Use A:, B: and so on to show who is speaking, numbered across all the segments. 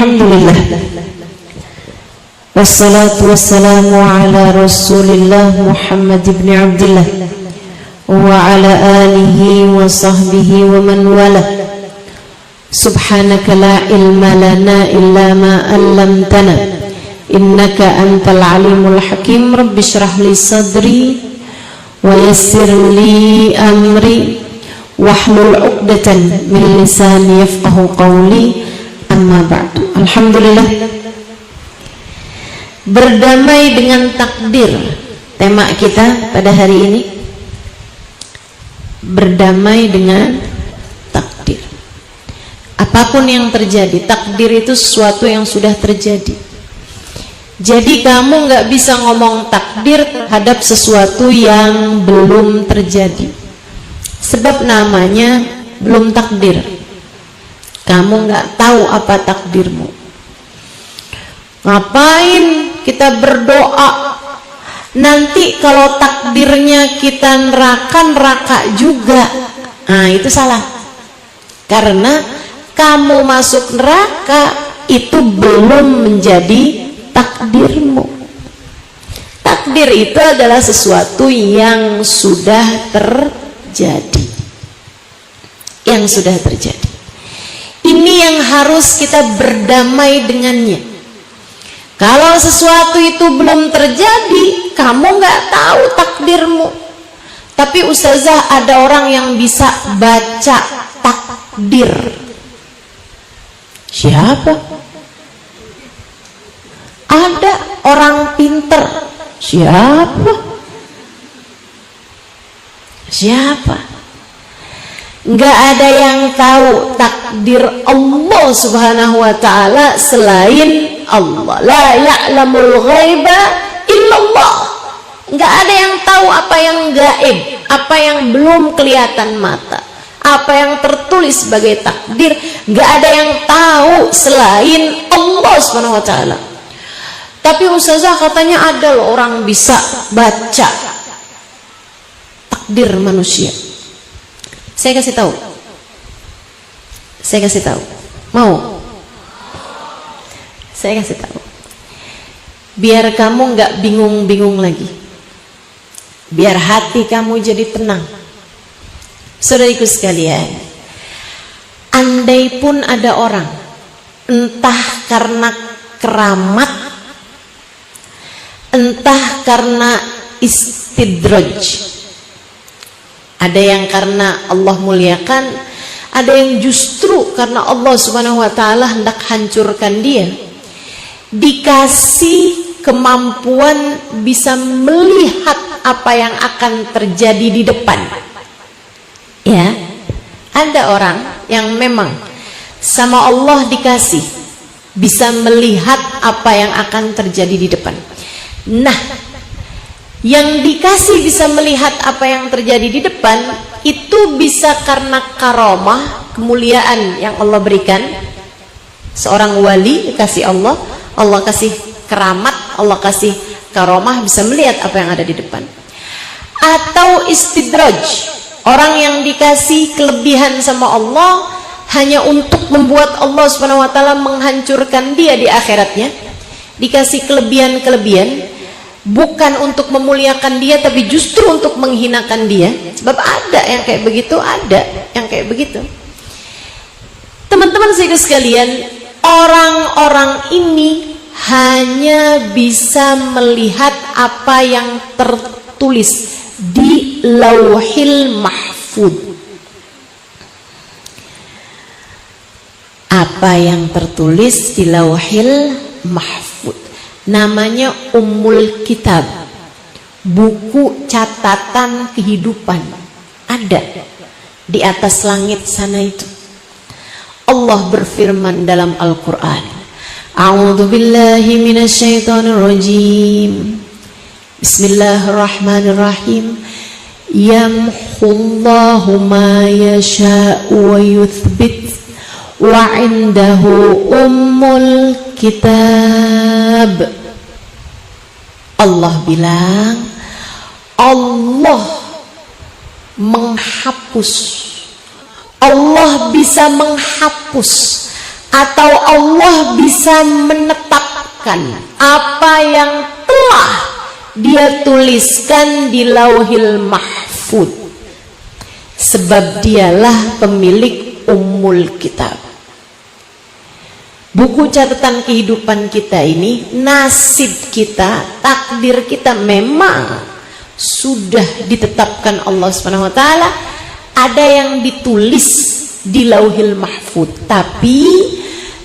A: Alhamdulillah. Wassalatu wassalamu ala Rasulillah Muhammad ibn Abdullah wa ala alihi wa sahbihi wa man wala. Subhanaka la ilma lana illa ma 'allamtana innaka antal alimul hakim. Rabbi shrah li sadri wa yassir li amri wahlul 'uqdatan min lisani yafqahu qawli. Amma ba'du. Alhamdulillah. Berdamai dengan takdir, tema kita pada hari ini. Berdamai dengan takdir. Apapun yang terjadi, takdir itu sesuatu yang sudah terjadi. Jadi kamu nggak bisa ngomong takdir terhadap sesuatu yang belum terjadi, sebab namanya belum takdir. Kamu nggak tahu apa takdirmu. Ngapain kita berdoa nanti kalau takdirnya kita neraka juga? Nah, itu salah. Karena kamu masuk neraka itu belum menjadi takdirmu. Takdir itu adalah sesuatu yang sudah terjadi. Yang sudah terjadi. Ini yang harus kita berdamai dengannya. Kalau sesuatu itu belum terjadi, kamu nggak tahu takdirmu. Tapi ustazah, ada orang yang bisa baca takdir. Siapa? Ada orang pinter. Siapa? Siapa? Nggak ada yang tahu takdir Allah subhanahu wa ta'ala selain Allah. La ya'lamul ghaiba illallah. Nggak ada yang tahu apa yang gaib, apa yang belum kelihatan mata, apa yang tertulis sebagai takdir. Nggak ada yang tahu selain Allah subhanahu wa ta'ala. Tapi ustazah, katanya ada loh orang bisa baca takdir manusia. Saya kasih tahu. Saya kasih tahu. Mau? Saya kasih tahu. Biar kamu nggak bingung-bingung lagi. Biar hati kamu jadi tenang. Saudariku sekalian, andai pun ada orang, entah karena keramat, entah karena istidraj. Ada yang karena Allah muliakan, ada yang justru karena Allah subhanahu wa ta'ala hendak hancurkan dia. Dikasih kemampuan bisa melihat apa yang akan terjadi di depan. Ya, ada orang yang memang sama Allah dikasih bisa melihat apa yang akan terjadi di depan. Nah, yang dikasih bisa melihat apa yang terjadi di depan itu bisa karena karomah, kemuliaan yang Allah berikan. Seorang wali dikasih Allah, Allah kasih keramat, Allah kasih karomah, bisa melihat apa yang ada di depan. Atau istidraj, orang yang dikasih kelebihan sama Allah hanya untuk membuat Allah Subhanahu wa ta'ala menghancurkan dia di akhiratnya. Dikasih kelebihan-kelebihan bukan untuk memuliakan dia, tapi justru untuk menghinakan dia. Sebab ada yang kayak begitu, ada yang kayak begitu. Teman-teman saya sekalian, orang-orang ini hanya bisa melihat apa yang tertulis di Lauhil Mahfuz. Apa yang tertulis di Lauhil Mahfuz namanya Ummul Kitab, buku catatan kehidupan. Ada di atas langit sana itu. Allah berfirman dalam Al-Quran, A'udzu billahi minasyaitonir rajim. Bismillahirrahmanirrahim. Yamhullahu ma yasha'u wa yuthbit wa 'indahu ummul kitab. Allah bilang, Allah menghapus, Allah bisa menghapus atau Allah bisa menetapkan apa yang telah Dia tuliskan di Lauhil Mahfuz, sebab Dialah pemilik Ummul Kitab. Buku catatan kehidupan kita ini, nasib kita, takdir kita memang sudah ditetapkan Allah Subhanahu wa taala. Ada yang ditulis di Lauhil Mahfuz, tapi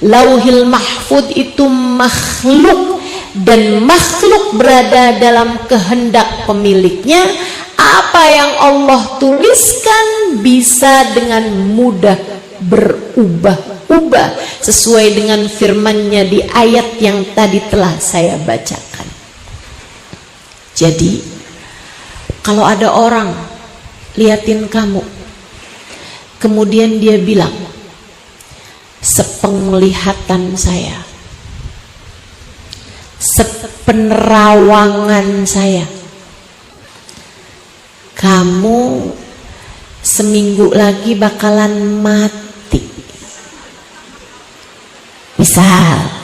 A: Lauhil Mahfuz itu makhluk, dan makhluk berada dalam kehendak pemiliknya. Apa yang Allah tuliskan bisa dengan mudah berubah-ubah sesuai dengan firman-Nya di ayat yang tadi telah saya bacakan. Jadi kalau ada orang liatin kamu, kemudian dia bilang, sepenglihatan saya, sepenerawangan saya, kamu seminggu lagi bakalan mati. Misal.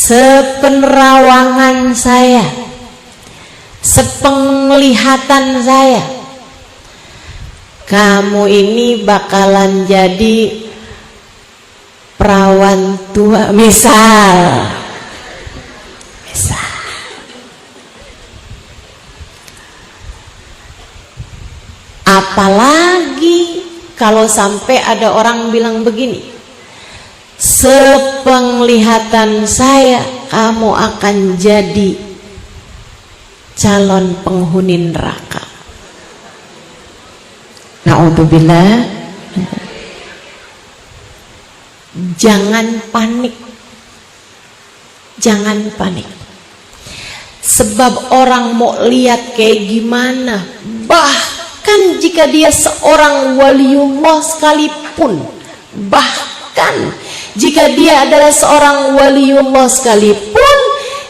A: Sepenerawangan saya, sepenglihatan saya, kamu ini bakalan jadi perawan tua, misal. Apalagi kalau sampai ada orang bilang begini, sepenglihatan saya kamu akan jadi calon penghuni neraka. Na'udzubillah. Jangan panik. Jangan panik. Sebab orang mau lihat kayak gimana, bahkan jika dia seorang waliullah sekalipun, bahkan jika dia adalah seorang waliullah sekalipun,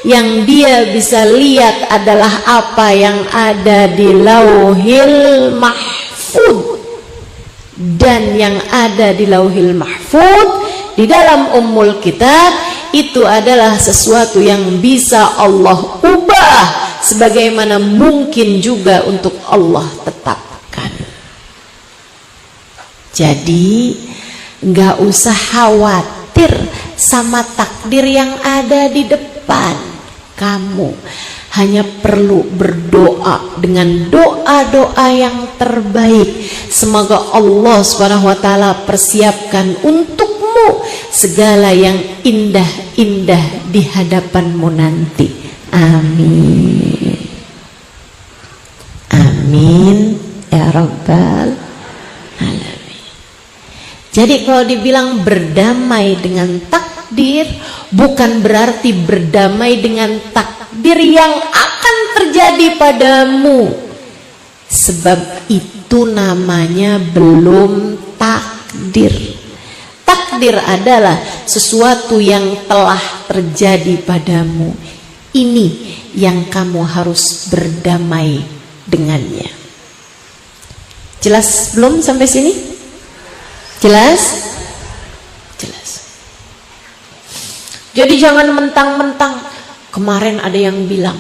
A: yang dia bisa lihat adalah apa yang ada di Lauhil Mahfuz. Dan yang ada di Lauhil Mahfuz di dalam Ummul Kitab itu adalah sesuatu yang bisa Allah ubah, sebagaimana mungkin juga untuk Allah tetapkan. Jadi nggak usah khawatir sama takdir yang ada di depan. Kamu hanya perlu berdoa dengan doa-doa yang terbaik. Semoga Allah Subhanahu wa taala persiapkan untukmu segala yang indah-indah di hadapanmu nanti. Amin. Amin ya rabbal alamin. Jadi kalau dibilang berdamai dengan takdir, bukan berarti berdamai dengan takdir yang akan terjadi padamu, sebab itu namanya belum takdir. Takdir adalah sesuatu yang telah terjadi padamu. Ini yang kamu harus berdamai dengannya. Jelas belum sampai sini? Jelas? Jadi jangan mentang-mentang. Kemarin ada yang bilang,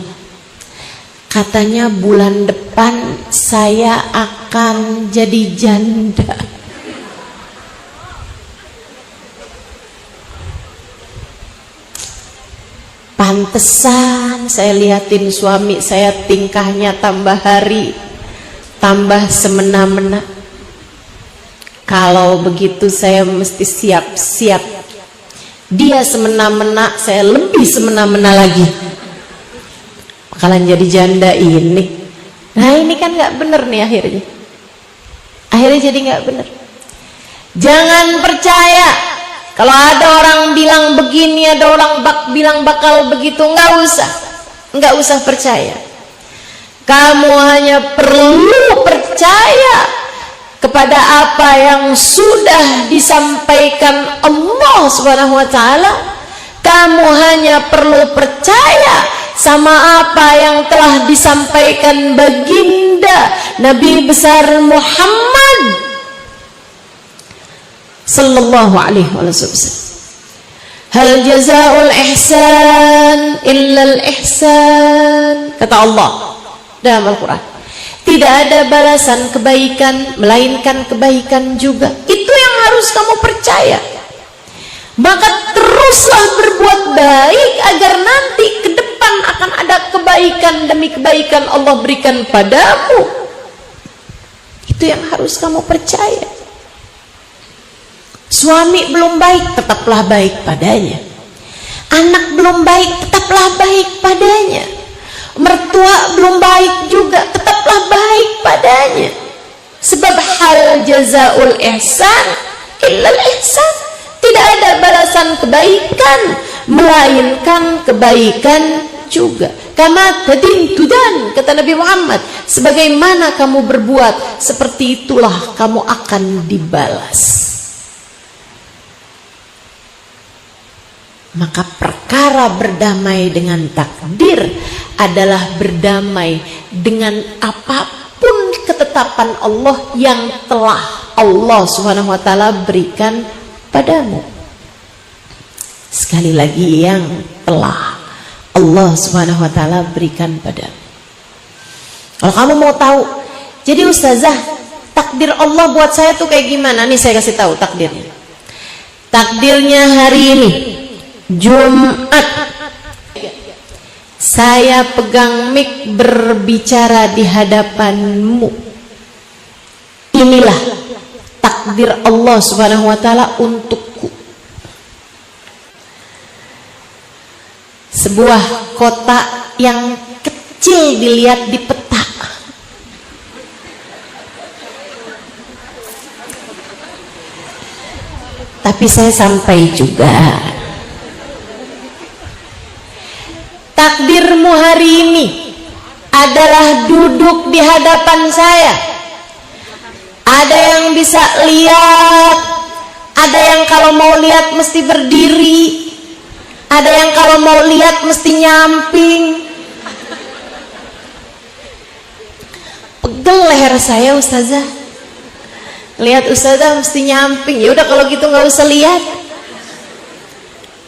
A: katanya bulan depan saya akan jadi janda. Pantesan saya liatin suami saya tingkahnya tambah hari tambah semena-mena. Kalau begitu saya mesti siap-siap. Dia semena-mena, saya lebih semena-mena lagi. Bakalan jadi janda ini. Nah ini kan gak bener nih akhirnya. Akhirnya jadi gak bener. Jangan percaya kalau ada orang bilang begini, ada orang bilang bakal begitu. Gak usah percaya. Kamu hanya perlu percaya kepada apa yang sudah disampaikan Allah Subhanahu wa taala. Kamu hanya perlu percaya sama apa yang telah disampaikan baginda Nabi besar Muhammad sallallahu alaihi wasallam. Hal jazaa'ul ihsan illal ihsan, kata Allah dalam Al-Quran. Tidak ada balasan kebaikan melainkan kebaikan juga. Itu yang harus kamu percaya. Maka teruslah berbuat baik agar nanti ke depan akan ada kebaikan demi kebaikan Allah berikan padamu. Itu yang harus kamu percaya. Suami belum baik, tetaplah baik padanya. Anak belum baik, tetaplah baik padanya. Mertua belum baik juga, tetaplah baik padanya. Sebab hal jazaul ihsan illal ihsan. Tidak ada balasan kebaikan melainkan kebaikan juga. Kama tadin tudan, kata Nabi Muhammad, sebagaimana kamu berbuat, seperti itulah kamu akan dibalas. Maka perkara berdamai dengan takdir adalah berdamai dengan apapun ketetapan Allah yang telah Allah Subhanahu wa taala berikan padamu. Sekali lagi, yang telah Allah Subhanahu wa taala berikan padamu. Kalau kamu mau tahu, jadi ustazah, takdir Allah buat saya tuh kayak gimana? Nih saya kasih tahu takdirnya. Takdirnya hari ini Jumat, saya pegang mic berbicara di hadapanmu. Inilah takdir Allah Subhanahu wa taala untukku. Sebuah kota yang kecil dilihat di peta, tapi saya sampai juga. Takdirmu hari ini adalah duduk di hadapan saya. Ada yang bisa lihat, ada yang kalau mau lihat mesti berdiri, ada yang kalau mau lihat mesti nyamping. Pegel leher saya ustazah. Lihat ustazah mesti nyamping. Ya udah kalau gitu nggak usah lihat.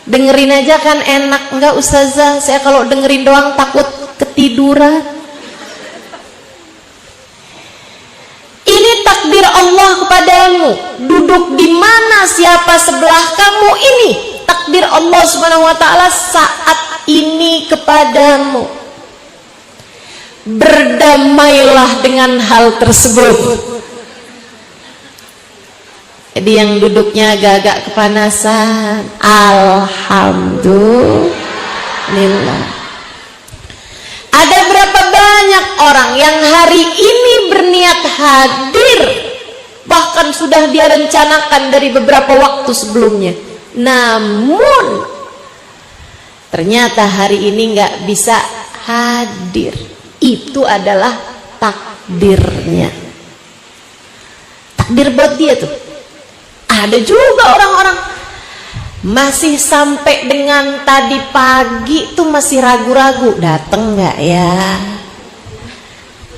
A: Dengerin aja kan enak. Enggak ustazah, saya kalau dengerin doang takut ketiduran. Ini takdir Allah kepadamu. Duduk di mana, siapa sebelah kamu, ini takdir Allah Subhanahu wa taala saat ini kepadamu. Berdamailah dengan hal tersebut. Jadi yang duduknya agak-agak kepanasan, alhamdulillah. Ada berapa banyak orang yang hari ini berniat hadir, bahkan sudah dia rencanakan dari beberapa waktu sebelumnya, namun ternyata hari ini nggak bisa hadir. Itu adalah takdirnya. Takdir buat dia tuh. Ada juga orang-orang masih sampai dengan tadi pagi tuh masih ragu-ragu, datang nggak ya,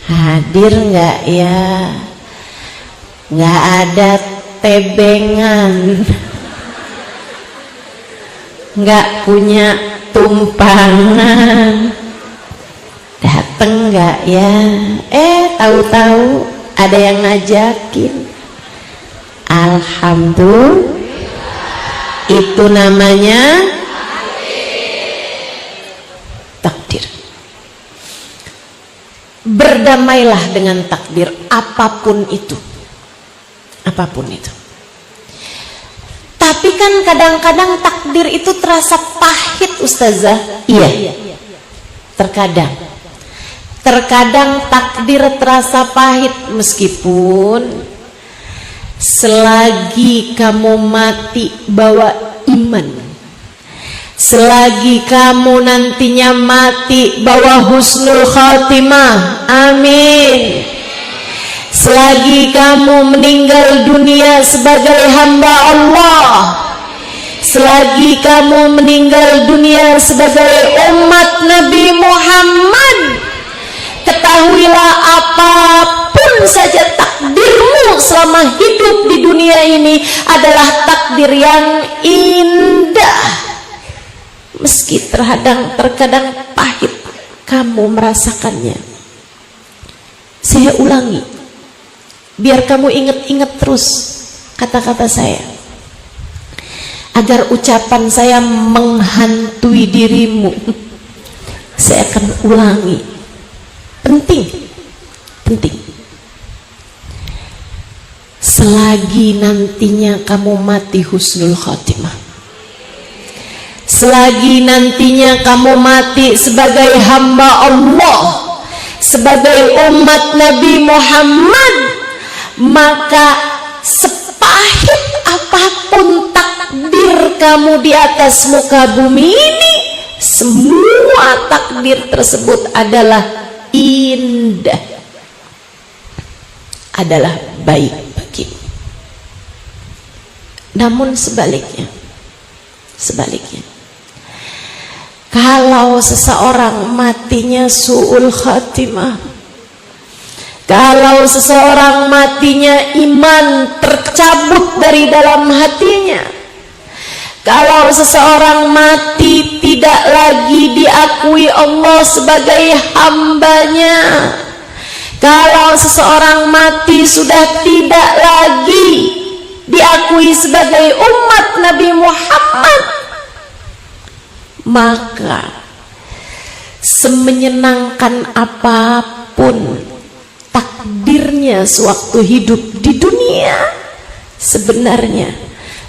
A: hadir nggak ya, nggak ada tebengan, nggak punya tumpangan, datang nggak ya, tahu-tahu ada yang ngajakin. Alhamdulillah, itu namanya takdir. Berdamailah dengan takdir apapun itu. Apapun itu. Tapi kan kadang-kadang takdir itu terasa pahit ustazah. Iya. Terkadang takdir terasa pahit, meskipun selagi kamu mati bawa iman, selagi kamu nantinya mati bawa husnul khatimah, amin. Selagi kamu meninggal dunia sebagai hamba Allah, selagi kamu meninggal dunia sebagai umat Nabi Muhammad, ketahuilah apapun apapun saja takdirmu selama hidup di dunia ini adalah takdir yang indah, meski terkadang pahit kamu merasakannya. Saya ulangi biar kamu ingat-ingat terus kata-kata saya, agar ucapan saya menghantui dirimu. Saya akan ulangi. Penting. Selagi nantinya kamu mati husnul khotimah, selagi nantinya kamu mati sebagai hamba Allah, sebagai umat Nabi Muhammad, maka sepahit apapun takdir kamu di atas muka bumi ini, semua takdir tersebut adalah indah, adalah baik bagimu. Namun sebaliknya, kalau seseorang matinya su'ul khatimah, kalau seseorang matinya iman tercabut dari dalam hatinya, kalau seseorang mati tidak lagi diakui Allah sebagai hambanya, kalau seseorang mati sudah tidak lagi diakui sebagai umat Nabi Muhammad, maka semenyenangkan apapun takdirnya sewaktu hidup di dunia, sebenarnya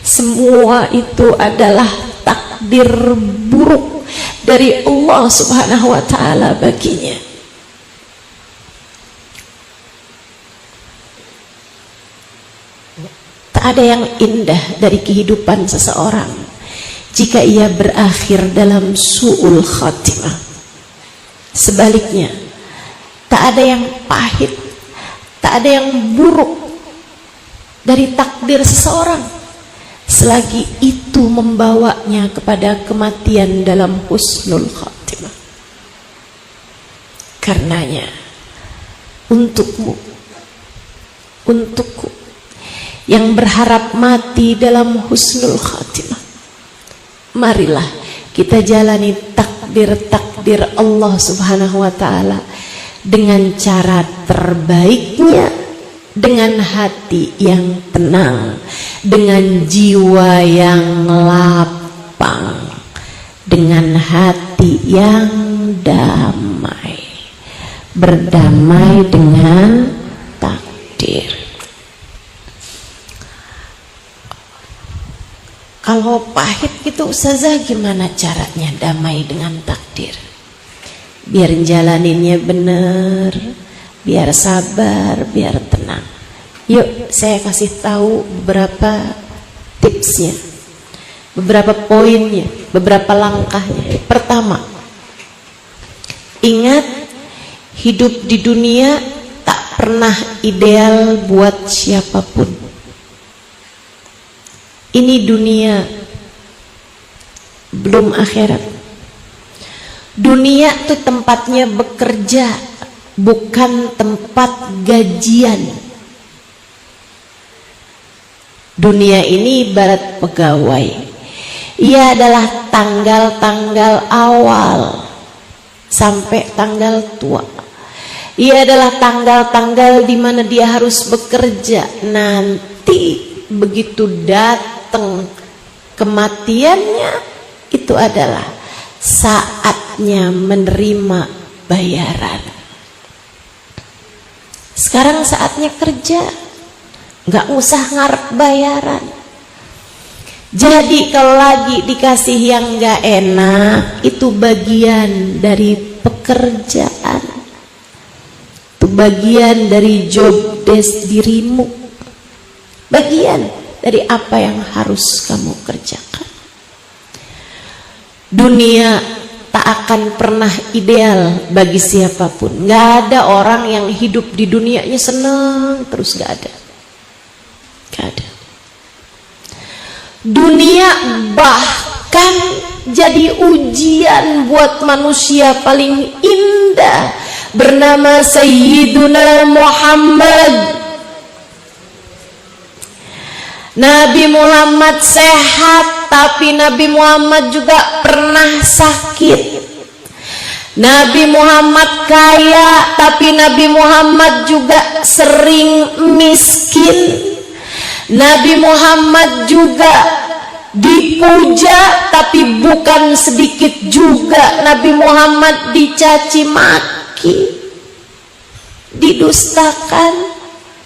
A: semua itu adalah takdir buruk dari Allah Subhanahu wa ta'ala baginya. Tak ada yang indah dari kehidupan seseorang jika ia berakhir dalam su'ul khatimah. Sebaliknya, tak ada yang pahit, tak ada yang buruk dari takdir seseorang selagi itu membawanya kepada kematian dalam husnul khatimah. Karenanya, untukmu, untukku yang berharap mati dalam husnul khatimah, marilah kita jalani takdir-takdir Allah Subhanahu wa ta'ala dengan cara terbaiknya, dengan hati yang tenang, dengan jiwa yang lapang, dengan hati yang damai, berdamai dengan takdir. Kalau pahit gitu Ustazah, gimana caranya damai dengan takdir? Biar jalaninnya bener, biar sabar, biar tenang. Yuk saya kasih tahu beberapa tipsnya, beberapa poinnya, beberapa langkahnya. Pertama, ingat hidup di dunia tak pernah ideal buat siapapun. Ini dunia, belum akhirat. Dunia tuh tempatnya bekerja, bukan tempat gajian. Dunia ini ibarat pegawai. Ia adalah tanggal-tanggal awal sampai tanggal tua. Ia adalah tanggal-tanggal di mana dia harus bekerja. Nanti begitu datang kematiannya, itu adalah saatnya menerima bayaran. Sekarang saatnya kerja, nggak usah ngarep bayaran. Jadi kalau lagi dikasih yang nggak enak, itu bagian dari pekerjaan, itu bagian dari job desk dirimu, bagian dari apa yang harus kamu kerjakan. Dunia tak akan pernah ideal bagi siapapun. Gak ada orang yang hidup di dunianya senang terus, gak ada. Gak ada. Dunia bahkan jadi ujian buat manusia paling indah, bernama Sayyiduna Muhammad. Nabi Muhammad sehat, tapi Nabi Muhammad juga pernah sakit. Nabi Muhammad kaya, tapi Nabi Muhammad juga sering miskin. Nabi Muhammad juga dipuja, tapi bukan sedikit juga Nabi Muhammad dicaci maki, didustakan,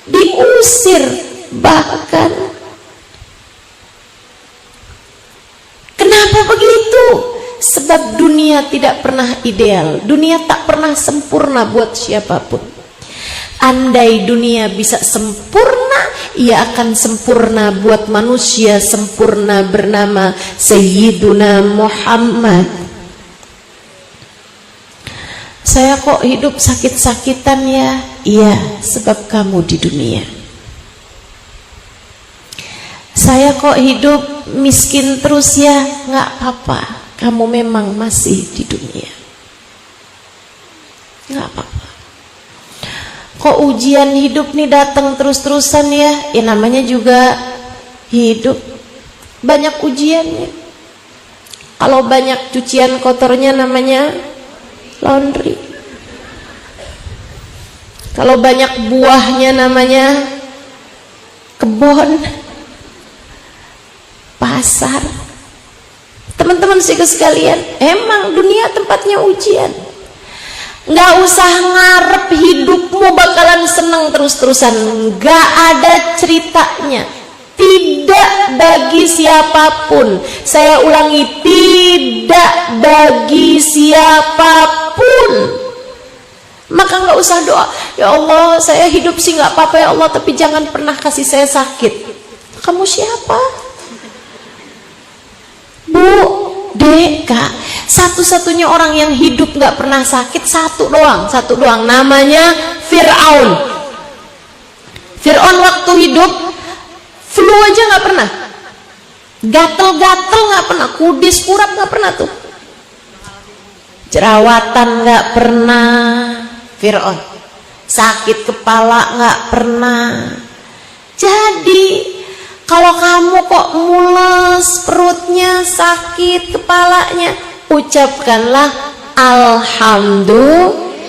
A: diusir bahkan. Kenapa begitu? Sebab dunia tidak pernah ideal, dunia tak pernah sempurna buat siapapun. Andai dunia bisa sempurna, ia akan sempurna buat manusia sempurna bernama Sayyiduna Muhammad. Saya kok hidup sakit-sakitan ya? Iya, sebab kamu di dunia. Saya kok hidup miskin terus ya? Nggak apa-apa, kamu memang masih di dunia. Nggak apa-apa. Kok ujian hidup nih datang terus-terusan ya? Ya namanya juga hidup, banyak ujiannya. Kalau banyak cucian kotornya namanya laundry. Kalau banyak buahnya namanya kebun, pasar. Teman-teman sekalian, emang dunia tempatnya ujian. Nggak usah ngarep hidupmu bakalan seneng terus-terusan, nggak ada ceritanya. Tidak bagi siapapun. Saya ulangi, tidak bagi siapapun. Maka nggak usah doa, ya Allah saya hidup sih nggak apa-apa ya Allah, tapi jangan pernah kasih saya sakit. Kamu siapa? Bu, Dek, Kak, satu-satunya orang yang hidup nggak pernah sakit satu doang, namanya Fir'aun. Fir'aun waktu hidup flu aja nggak pernah, gatel-gatel nggak pernah, kudis kurap nggak pernah tuh, jerawatan nggak pernah. Fir'aun sakit kepala nggak pernah. Jadi kalau kamu kok mules, perutnya sakit, kepalanya, ucapkanlah alhamdulillah.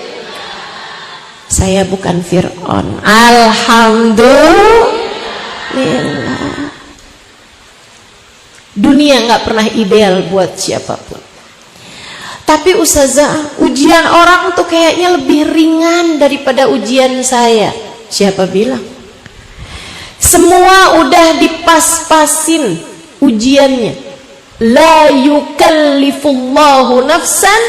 A: Saya bukan Fir'aun. Alhamdulillah. Dunia nggak pernah ideal buat siapapun. Tapi ustazah, ujian orang tuh kayaknya lebih ringan daripada ujian saya. Siapa bilang? Semua udah dipas-pasin ujiannya. La yukallifullahu nafsan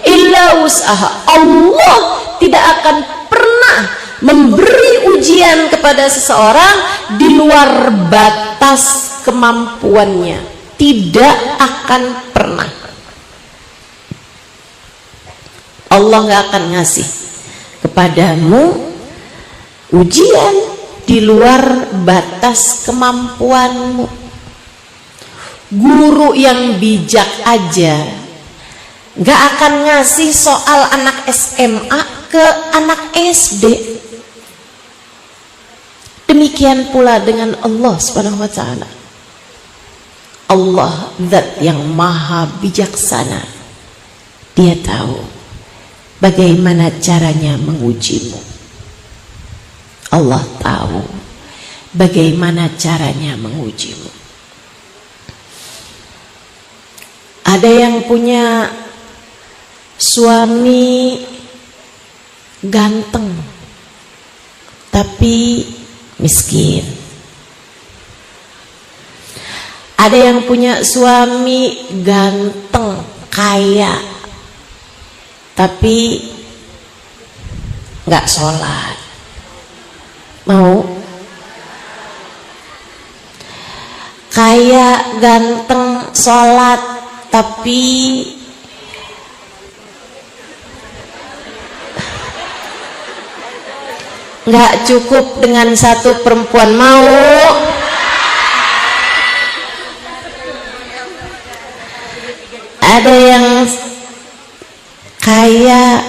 A: illa wus'aha. Allah tidak akan pernah memberi ujian kepada seseorang di luar batas kemampuannya. Tidak akan pernah. Allah nggak akan ngasih kepadamu ujian di luar batas kemampuanmu. Guru yang bijak aja nggak akan ngasih soal anak SMA ke anak SD. Demikian pula dengan Allah Subhanahu wa ta'ala. Allah zat yang maha bijaksana, dia tahu bagaimana caranya mengujimu. Allah tahu bagaimana caranya mengujimu. Ada yang punya suami ganteng tapi miskin. Ada yang punya suami ganteng, kaya, tapi nggak sholat. Mau? Kaya, ganteng, sholat, tapi nggak cukup dengan satu perempuan. Mau? Ada yang kaya,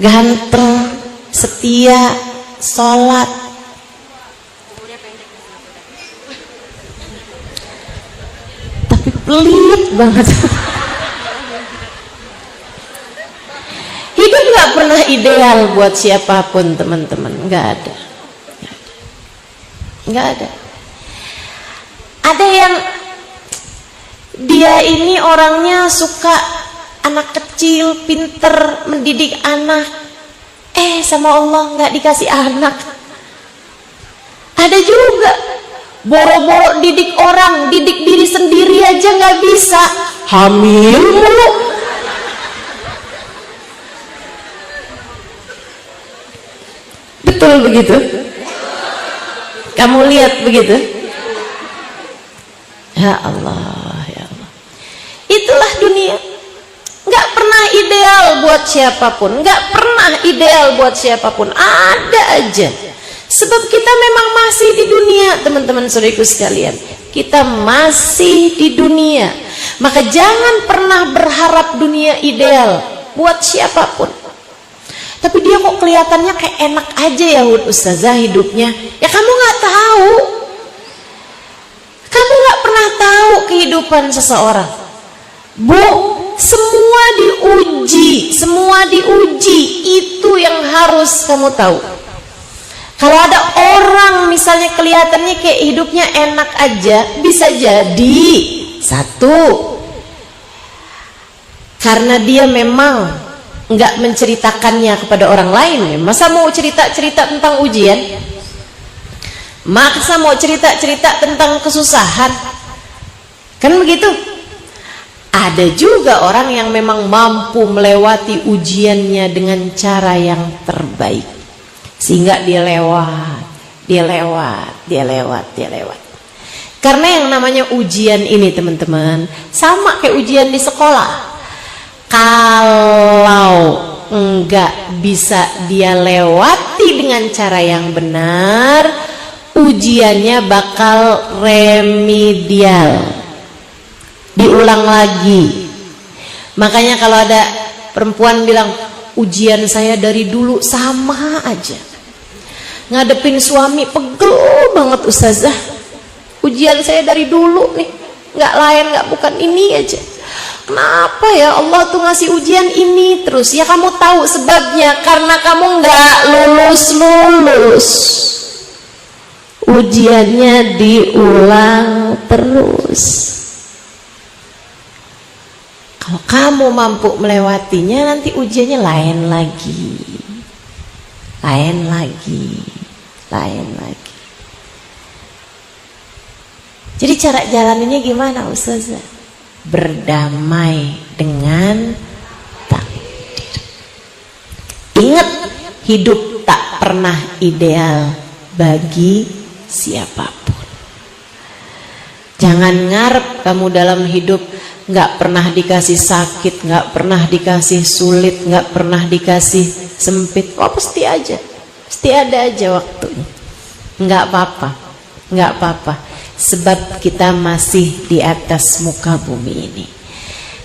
A: ganteng, setia, sholat. Tapi pelit banget. Hidup gak pernah ideal buat siapapun teman-teman, gak ada. Gak ada. Ada yang dia ini orangnya suka anak kecil, pinter, mendidik anak, sama Allah nggak dikasih anak. Ada juga boro-boro didik orang, didik diri sendiri aja nggak bisa, hamil mulu. Betul begitu? Kamu lihat begitu? Ya Allah, ya Allah. Itulah dunia. Nggak pernah ideal buat siapapun, nggak pernah ideal buat siapapun. Ada aja. Sebab kita memang masih di dunia, teman-teman saudaraku sekalian. Kita masih di dunia. Maka jangan pernah berharap dunia ideal buat siapapun. Tapi dia kok kelihatannya kayak enak aja ya Ustazah hidupnya. Ya kamu nggak tahu. Kamu nggak pernah tahu kehidupan seseorang. Bu, semua diuji, itu yang harus kamu tahu. Kalau ada orang misalnya kelihatannya kayak hidupnya enak aja, bisa jadi satu, karena dia memang nggak menceritakannya kepada orang lain. Masa mau cerita-cerita tentang ujian? Masa mau cerita-cerita tentang kesusahan? Kan begitu? Ada juga orang yang memang mampu melewati ujiannya dengan cara yang terbaik, sehingga dia lewat. Karena yang namanya ujian ini teman-teman sama kayak ujian di sekolah. Kalau enggak bisa dia lewati dengan cara yang benar, ujiannya bakal remedial, diulang lagi. Makanya kalau ada perempuan bilang ujian saya dari dulu sama aja, ngadepin suami pegel banget Ustazah, ujian saya dari dulu nih, nggak lain nggak bukan ini aja. Kenapa ya Allah tuh ngasih ujian ini terus? Ya kamu tahu sebabnya, karena kamu nggak lulus. Ujiannya diulang terus. Kalau kamu mampu melewatinya, nanti ujiannya lain lagi. Jadi cara jalaninnya gimana Ustazah? Berdamai dengan takdir. Ingat, hidup tak pernah ideal bagi siapapun. Jangan ngarep kamu dalam hidup nggak pernah dikasih sakit, nggak pernah dikasih sulit, nggak pernah dikasih sempit. Oh pasti ada aja waktunya. Nggak apa-apa. Sebab kita masih di atas muka bumi ini.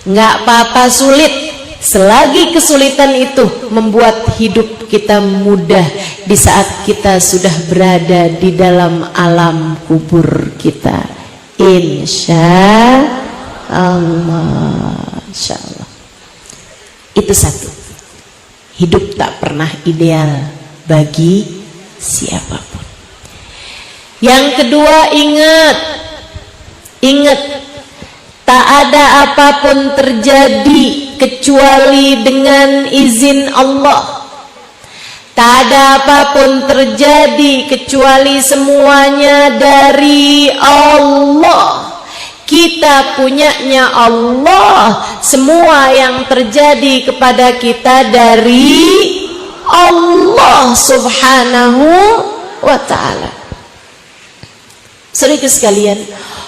A: Nggak apa-apa sulit, selagi kesulitan itu membuat hidup kita mudah di saat kita sudah berada di dalam alam kubur kita. Insya Allah. Itu satu. Hidup tak pernah ideal bagi siapapun. Yang kedua, ingat, tak ada apapun terjadi kecuali dengan izin Allah. Tak ada apapun terjadi kecuali semuanya dari Allah. Kita punyanya Allah. Semua yang terjadi kepada kita dari Allah Subhanahu wa ta'ala. Saudara sekalian,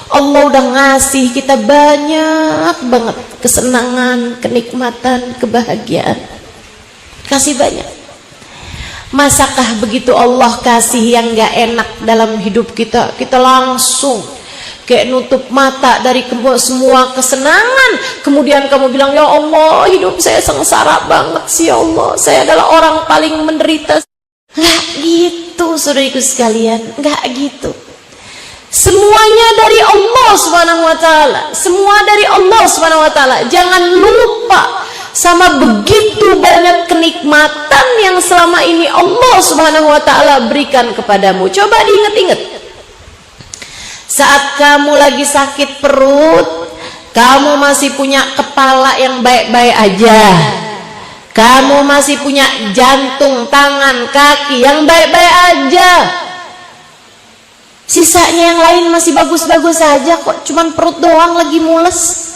A: Allah udah ngasih kita banyak banget kesenangan, kenikmatan, kebahagiaan. Kasih banyak. Masakah begitu Allah kasih yang gak enak dalam hidup kita, kita langsung kayak nutup mata dari semua kesenangan. Kemudian kamu bilang, ya Allah, hidup saya sengsara banget sih ya Allah, saya adalah orang paling menderita. Nggak gitu saudariku sekalian, nggak gitu. Semuanya dari Allah Subhanahu wa taala. Semua dari Allah Subhanahu wa taala. Jangan lupa sama begitu banyak kenikmatan yang selama ini Allah Subhanahu wa taala berikan kepadamu. Coba diingat-ingat. Saat kamu lagi sakit perut, kamu masih punya kepala yang baik-baik aja. Kamu masih punya jantung, tangan, kaki yang baik-baik aja. Sisanya yang lain masih bagus-bagus saja kok, cuman perut doang lagi mules.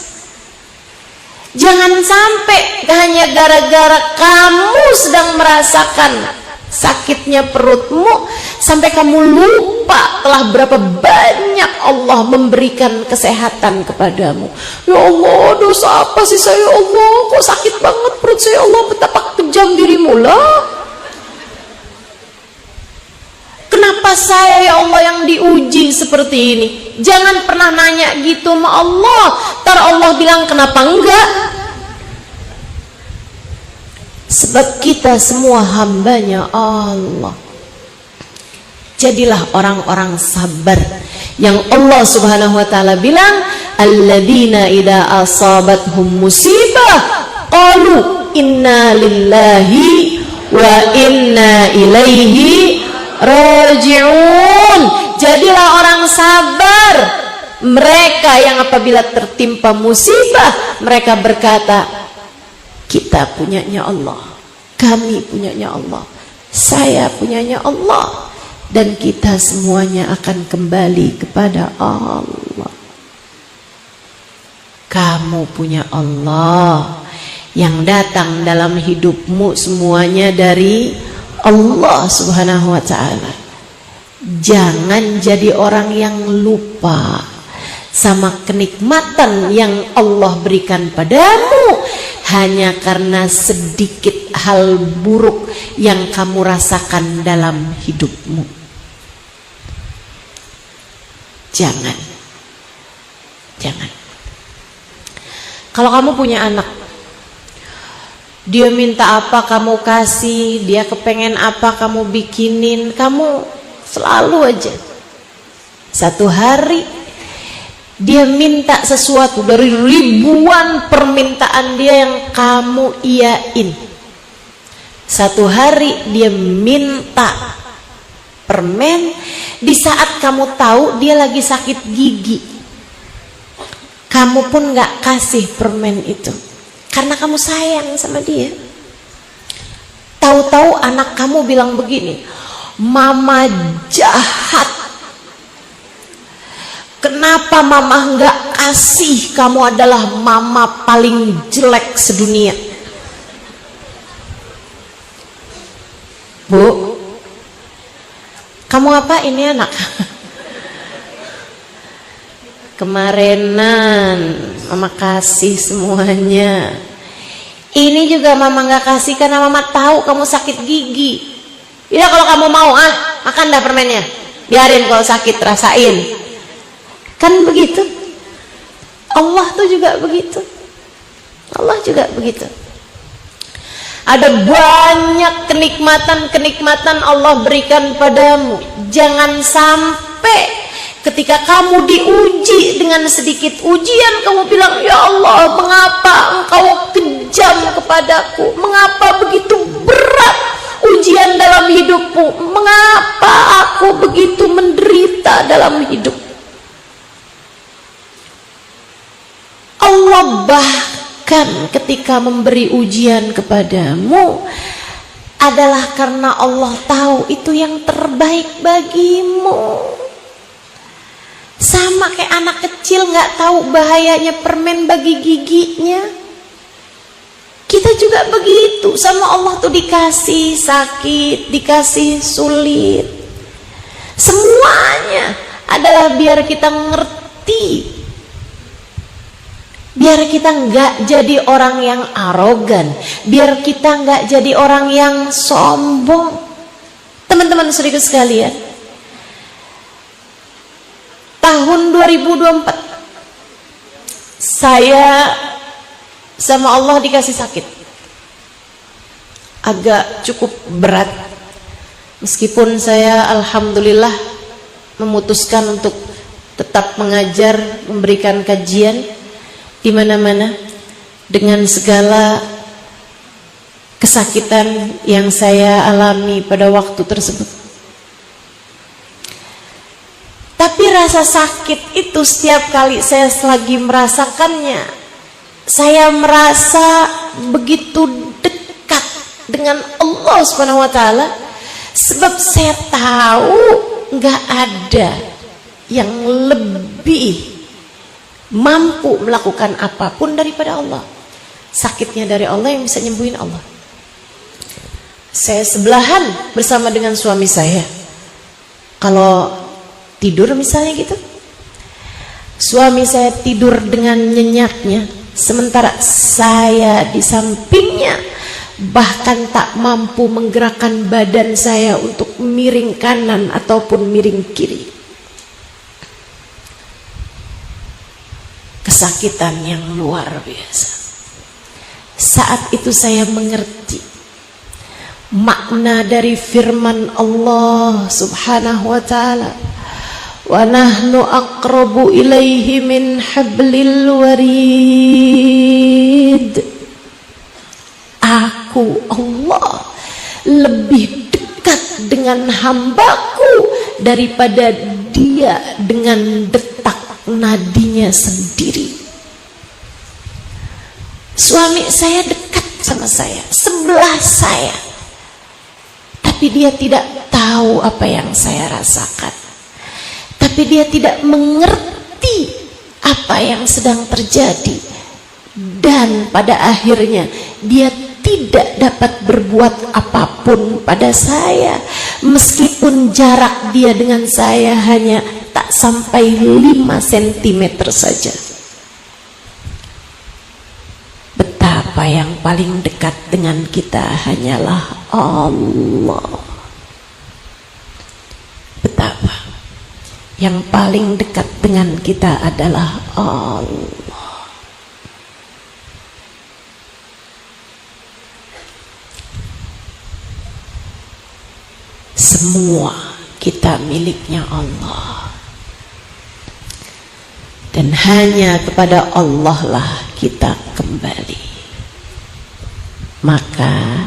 A: Jangan sampai hanya gara-gara kamu sedang merasakan sakitnya perutmu sampai kamu lupa telah berapa banyak Allah memberikan kesehatan kepadamu. Ya Allah, dosa apa sih saya ya Allah, kok sakit banget perut saya ya Allah, betapa kejam dirimu lah. Kenapa saya ya Allah yang diuji seperti ini? Jangan pernah nanya gitu sama Allah. Ntar Allah bilang kenapa enggak? Sebab kita semua hambanya Allah. Jadilah orang-orang sabar yang Allah Subhanahu wa taala bilang, alladzina idza asabathum musibah qalu inna lillahi wa inna ilaihi raji'un. Jadilah orang sabar, mereka yang apabila tertimpa musibah mereka berkata, kita punyanya Allah, kami punyanya Allah, saya punyanya Allah, dan kita semuanya akan kembali kepada Allah. Kamu punya Allah, yang datang dalam hidupmu semuanya dari Allah Subhanahu wa ta'ala. Jangan jadi orang yang lupa sama kenikmatan yang Allah berikan padamu hanya karena sedikit hal buruk yang kamu rasakan dalam hidupmu. Jangan. Kalau kamu punya anak, dia minta apa kamu kasih, dia kepengen apa kamu bikinin, kamu selalu aja. Satu hari dia minta sesuatu dari ribuan permintaan dia yang kamu iyain. Satu hari dia minta permen di saat kamu tahu dia lagi sakit gigi. Kamu pun gak kasih permen itu karena kamu sayang sama dia. Tahu-tahu anak kamu bilang begini, mama jahat, kenapa mama nggak kasih, kamu adalah mama paling jelek sedunia. Bu, kamu apa ini anak? Kemarinan mama kasih semuanya. Ini juga mama nggak kasih karena mama tahu kamu sakit gigi. Ya kalau kamu mau makan dah permennya. Biarin kalau sakit rasain. Kan begitu. Allah tuh juga begitu. Allah juga begitu. Ada banyak kenikmatan Allah berikan padamu. Jangan sampai ketika kamu diuji dengan sedikit ujian kamu bilang, ya Allah, mengapa engkau kejam kepadaku, mengapa begitu berat ujian dalam hidupku, mengapa aku begitu menderita dalam hidup. Allah bahkan ketika memberi ujian kepadamu adalah karena Allah tahu itu yang terbaik bagimu. Sama kayak anak kecil nggak tahu bahayanya permen bagi giginya. Kita juga begitu sama Allah tuh, dikasih sakit, dikasih sulit, semuanya adalah biar kita ngerti, biar kita nggak jadi orang yang arogan, biar kita nggak jadi orang yang sombong. Teman-teman saudaraku sekalian, tahun 2024 saya sama Allah dikasih sakit agak cukup berat, meskipun saya alhamdulillah memutuskan untuk tetap mengajar, memberikan kajian di mana-mana dengan segala kesakitan yang saya alami pada waktu tersebut. Tapi rasa sakit itu setiap kali saya lagi merasakannya, saya merasa begitu dekat dengan Allah Subhanahu wa taala, sebab saya tahu nggak ada yang lebih mampu melakukan apapun daripada Allah. Sakitnya dari Allah yang bisa nyembuhin Allah. Saya sebelahan bersama dengan suami saya. Kalau tidur misalnya gitu, suami saya tidur dengan nyenyaknya, sementara saya di sampingnya bahkan tak mampu menggerakkan badan saya untuk miring kanan ataupun miring kiri. Kesakitan yang luar biasa. Saat itu saya mengerti makna dari firman Allah Subhanahu wa taala, wa nahnu aqrabu ilaihi min hablil warid. Aku Allah lebih dekat dengan hambaku daripada dia dengan detak nadinya sendiri. Suami saya dekat sama saya, sebelah saya, tapi dia tidak tahu apa yang saya rasakan, tapi dia tidak mengerti apa yang sedang terjadi, dan pada akhirnya dia tidak dapat berbuat apapun pada saya, meskipun jarak dia dengan saya hanya tak sampai 5 cm saja. Betapa yang paling dekat dengan kita hanyalah Allah. Betapa yang paling dekat dengan kita adalah Allah. Semua kita miliknya Allah, dan hanya kepada Allah lah kita kembali. Maka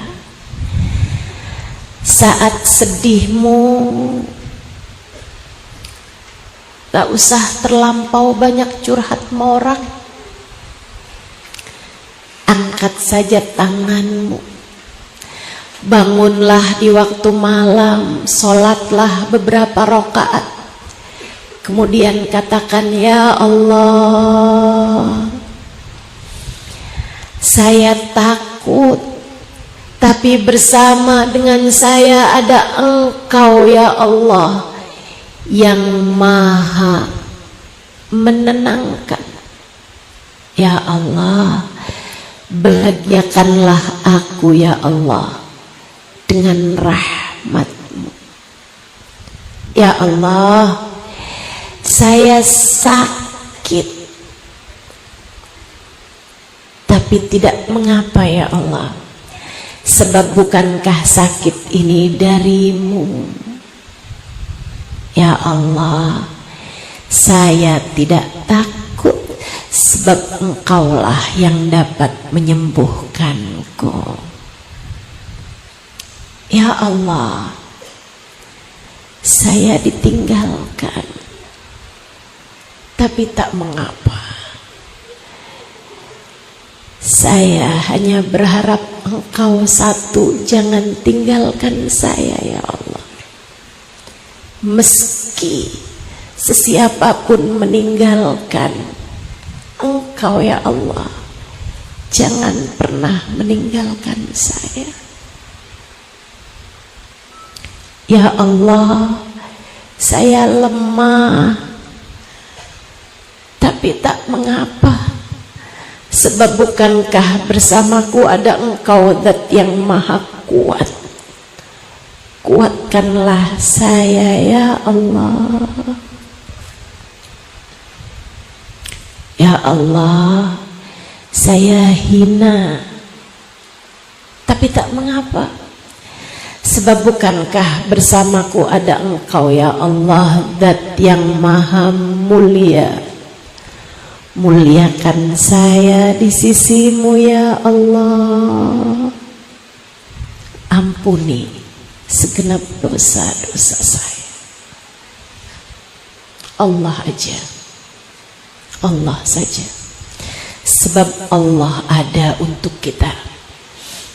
A: saat sedihmu gak usah terlampau banyak curhat sama orang. Angkat saja tanganmu, bangunlah di waktu malam, sholatlah beberapa rakaat, kemudian katakan, ya Allah, saya takut, tapi bersama dengan saya ada Engkau ya Allah yang maha menenangkan. Ya Allah, bahagiakanlah aku ya Allah dengan rahmat-Mu. Ya Allah, saya sakit, tapi tidak mengapa ya Allah, sebab bukankah sakit ini dari-Mu. Ya Allah, saya tidak takut, sebab Engkaulah yang dapat menyembuhkanku. Ya Allah, saya ditinggalkan, tapi tak mengapa. Saya hanya berharap Engkau satu, jangan tinggalkan saya ya Allah. Meski sesiapapun meninggalkan, Engkau ya Allah jangan pernah meninggalkan saya. Ya Allah, saya lemah, tapi tak mengapa, sebab bukankah bersamaku ada Engkau Zat yang maha kuat. Kuatkanlah saya ya Allah. Ya Allah, saya hina, tapi tak mengapa, sebab bukankah bersamaku ada Engkau ya Allah, Zat yang maha mulia. Muliakan saya di sisimu ya Allah. Ampuni segenap dosa-dosa saya. Allah aja, Allah saja. Sebab Allah ada untuk kita.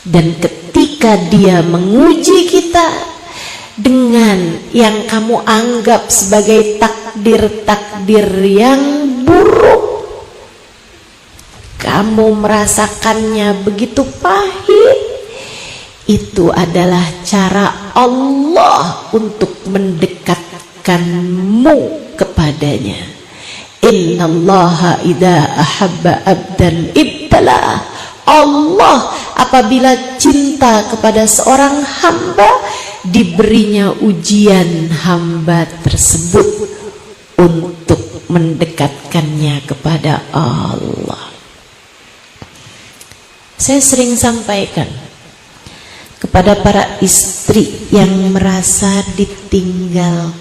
A: Dan ketika Dia menguji kita dengan yang kamu anggap sebagai takdir-takdir yang buruk, kamu merasakannya begitu pahit, itu adalah cara Allah untuk mendekatkanmu kepadanya. Innallaha idza ahabba abdan ibtalah. Allah apabila cinta kepada seorang hamba, diberinya ujian hamba tersebut untuk mendekatkannya kepada Allah. Saya sering sampaikan kepada para istri yang merasa ditinggalkan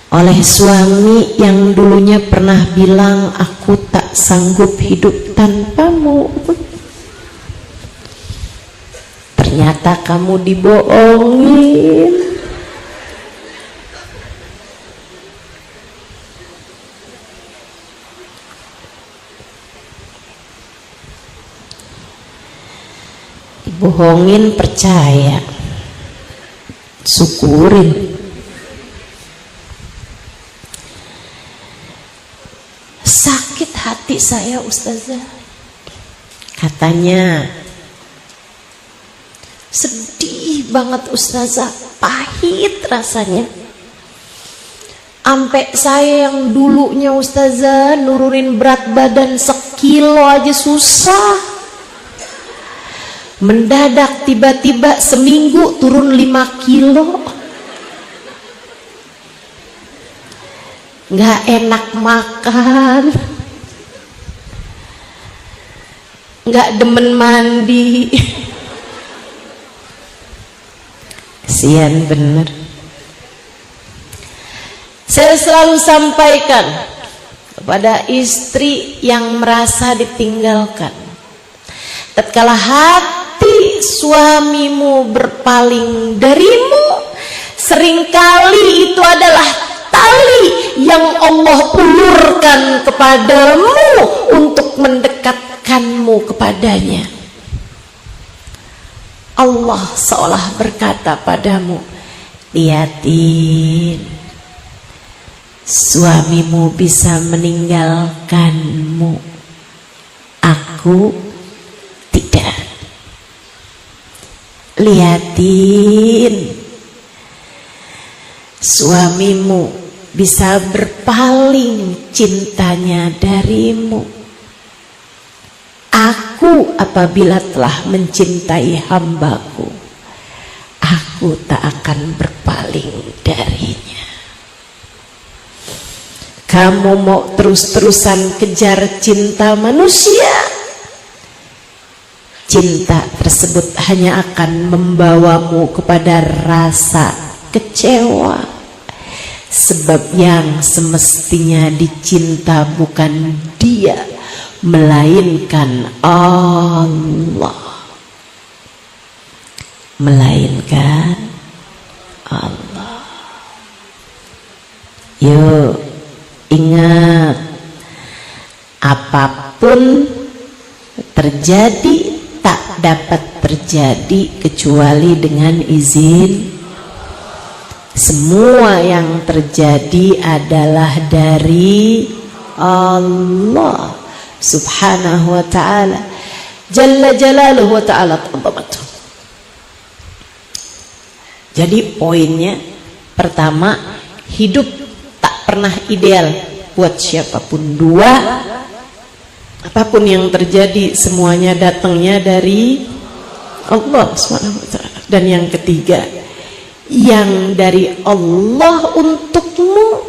A: oleh suami yang dulunya pernah bilang, aku tak sanggup hidup tanpamu. Ternyata kamu dibohongin. Dibohongin percaya, syukurin. Sakit hati saya Ustazah, katanya. Sedih banget Ustazah, pahit rasanya. Sampai saya yang dulunya Ustazah nurunin berat badan 1 kilo aja susah, mendadak tiba-tiba seminggu turun 5 kilo. Nggak enak makan, nggak demen mandi. Kasian bener. Saya selalu sampaikan kepada istri yang merasa ditinggalkan, tatkala hati suamimu berpaling darimu, seringkali itu adalah tali yang Allah ulurkan kepadamu untuk mendekatkanmu kepadanya. Allah seolah berkata padamu, lihatin, suamimu bisa meninggalkanmu, aku tidak. Lihatin, suamimu bisa berpaling cintanya darimu. Aku apabila telah mencintai hambaku, aku tak akan berpaling darinya. Kamu mau terus-terusan kejar cinta manusia, cinta tersebut hanya akan membawamu kepada rasa kecewa. Sebab yang semestinya dicinta bukan dia, melainkan Allah. Melainkan Allah. Yuk, ingat, apapun terjadi tak dapat terjadi kecuali dengan izin. Semua yang terjadi adalah dari Allah subhanahu wa ta'ala, jalla jalaluhu wa ta'ala. Jadi poinnya pertama, hidup tak pernah ideal buat siapapun. 2, apapun yang terjadi semuanya datangnya dari Allah subhanahu wa ta'ala. Dan yang ketiga, yang dari Allah untukmu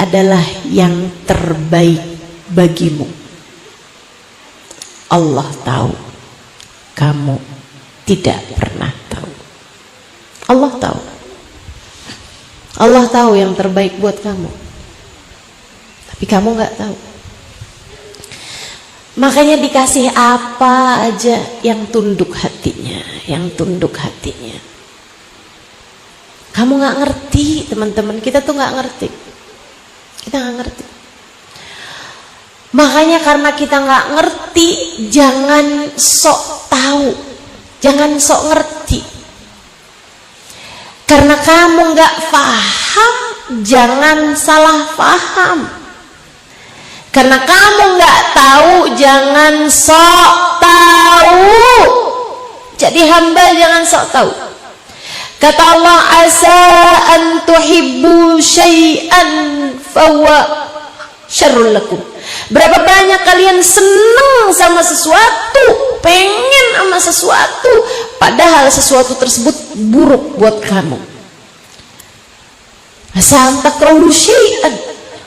A: adalah yang terbaik bagimu. Allah tahu, kamu tidak pernah tahu. Allah tahu. Allah tahu yang terbaik buat kamu, tapi kamu nggak tahu. Makanya dikasih apa aja yang tunduk hatinya, yang tunduk hatinya. Kamu nggak ngerti, teman-teman, kita tuh nggak ngerti. Kita nggak ngerti. Makanya karena kita nggak ngerti, jangan sok tahu, jangan sok ngerti. Karena kamu nggak paham, jangan salah paham. Karena kamu nggak tahu, jangan sok tahu. Jadi hamba jangan sok tahu. Kata Allah, asa an tuhibbu syai'an fahuwa syarrul lakum. Berapa banyak kalian senang sama sesuatu, pengen sama sesuatu, padahal sesuatu tersebut buruk buat kamu. Asa an takrahu syai'an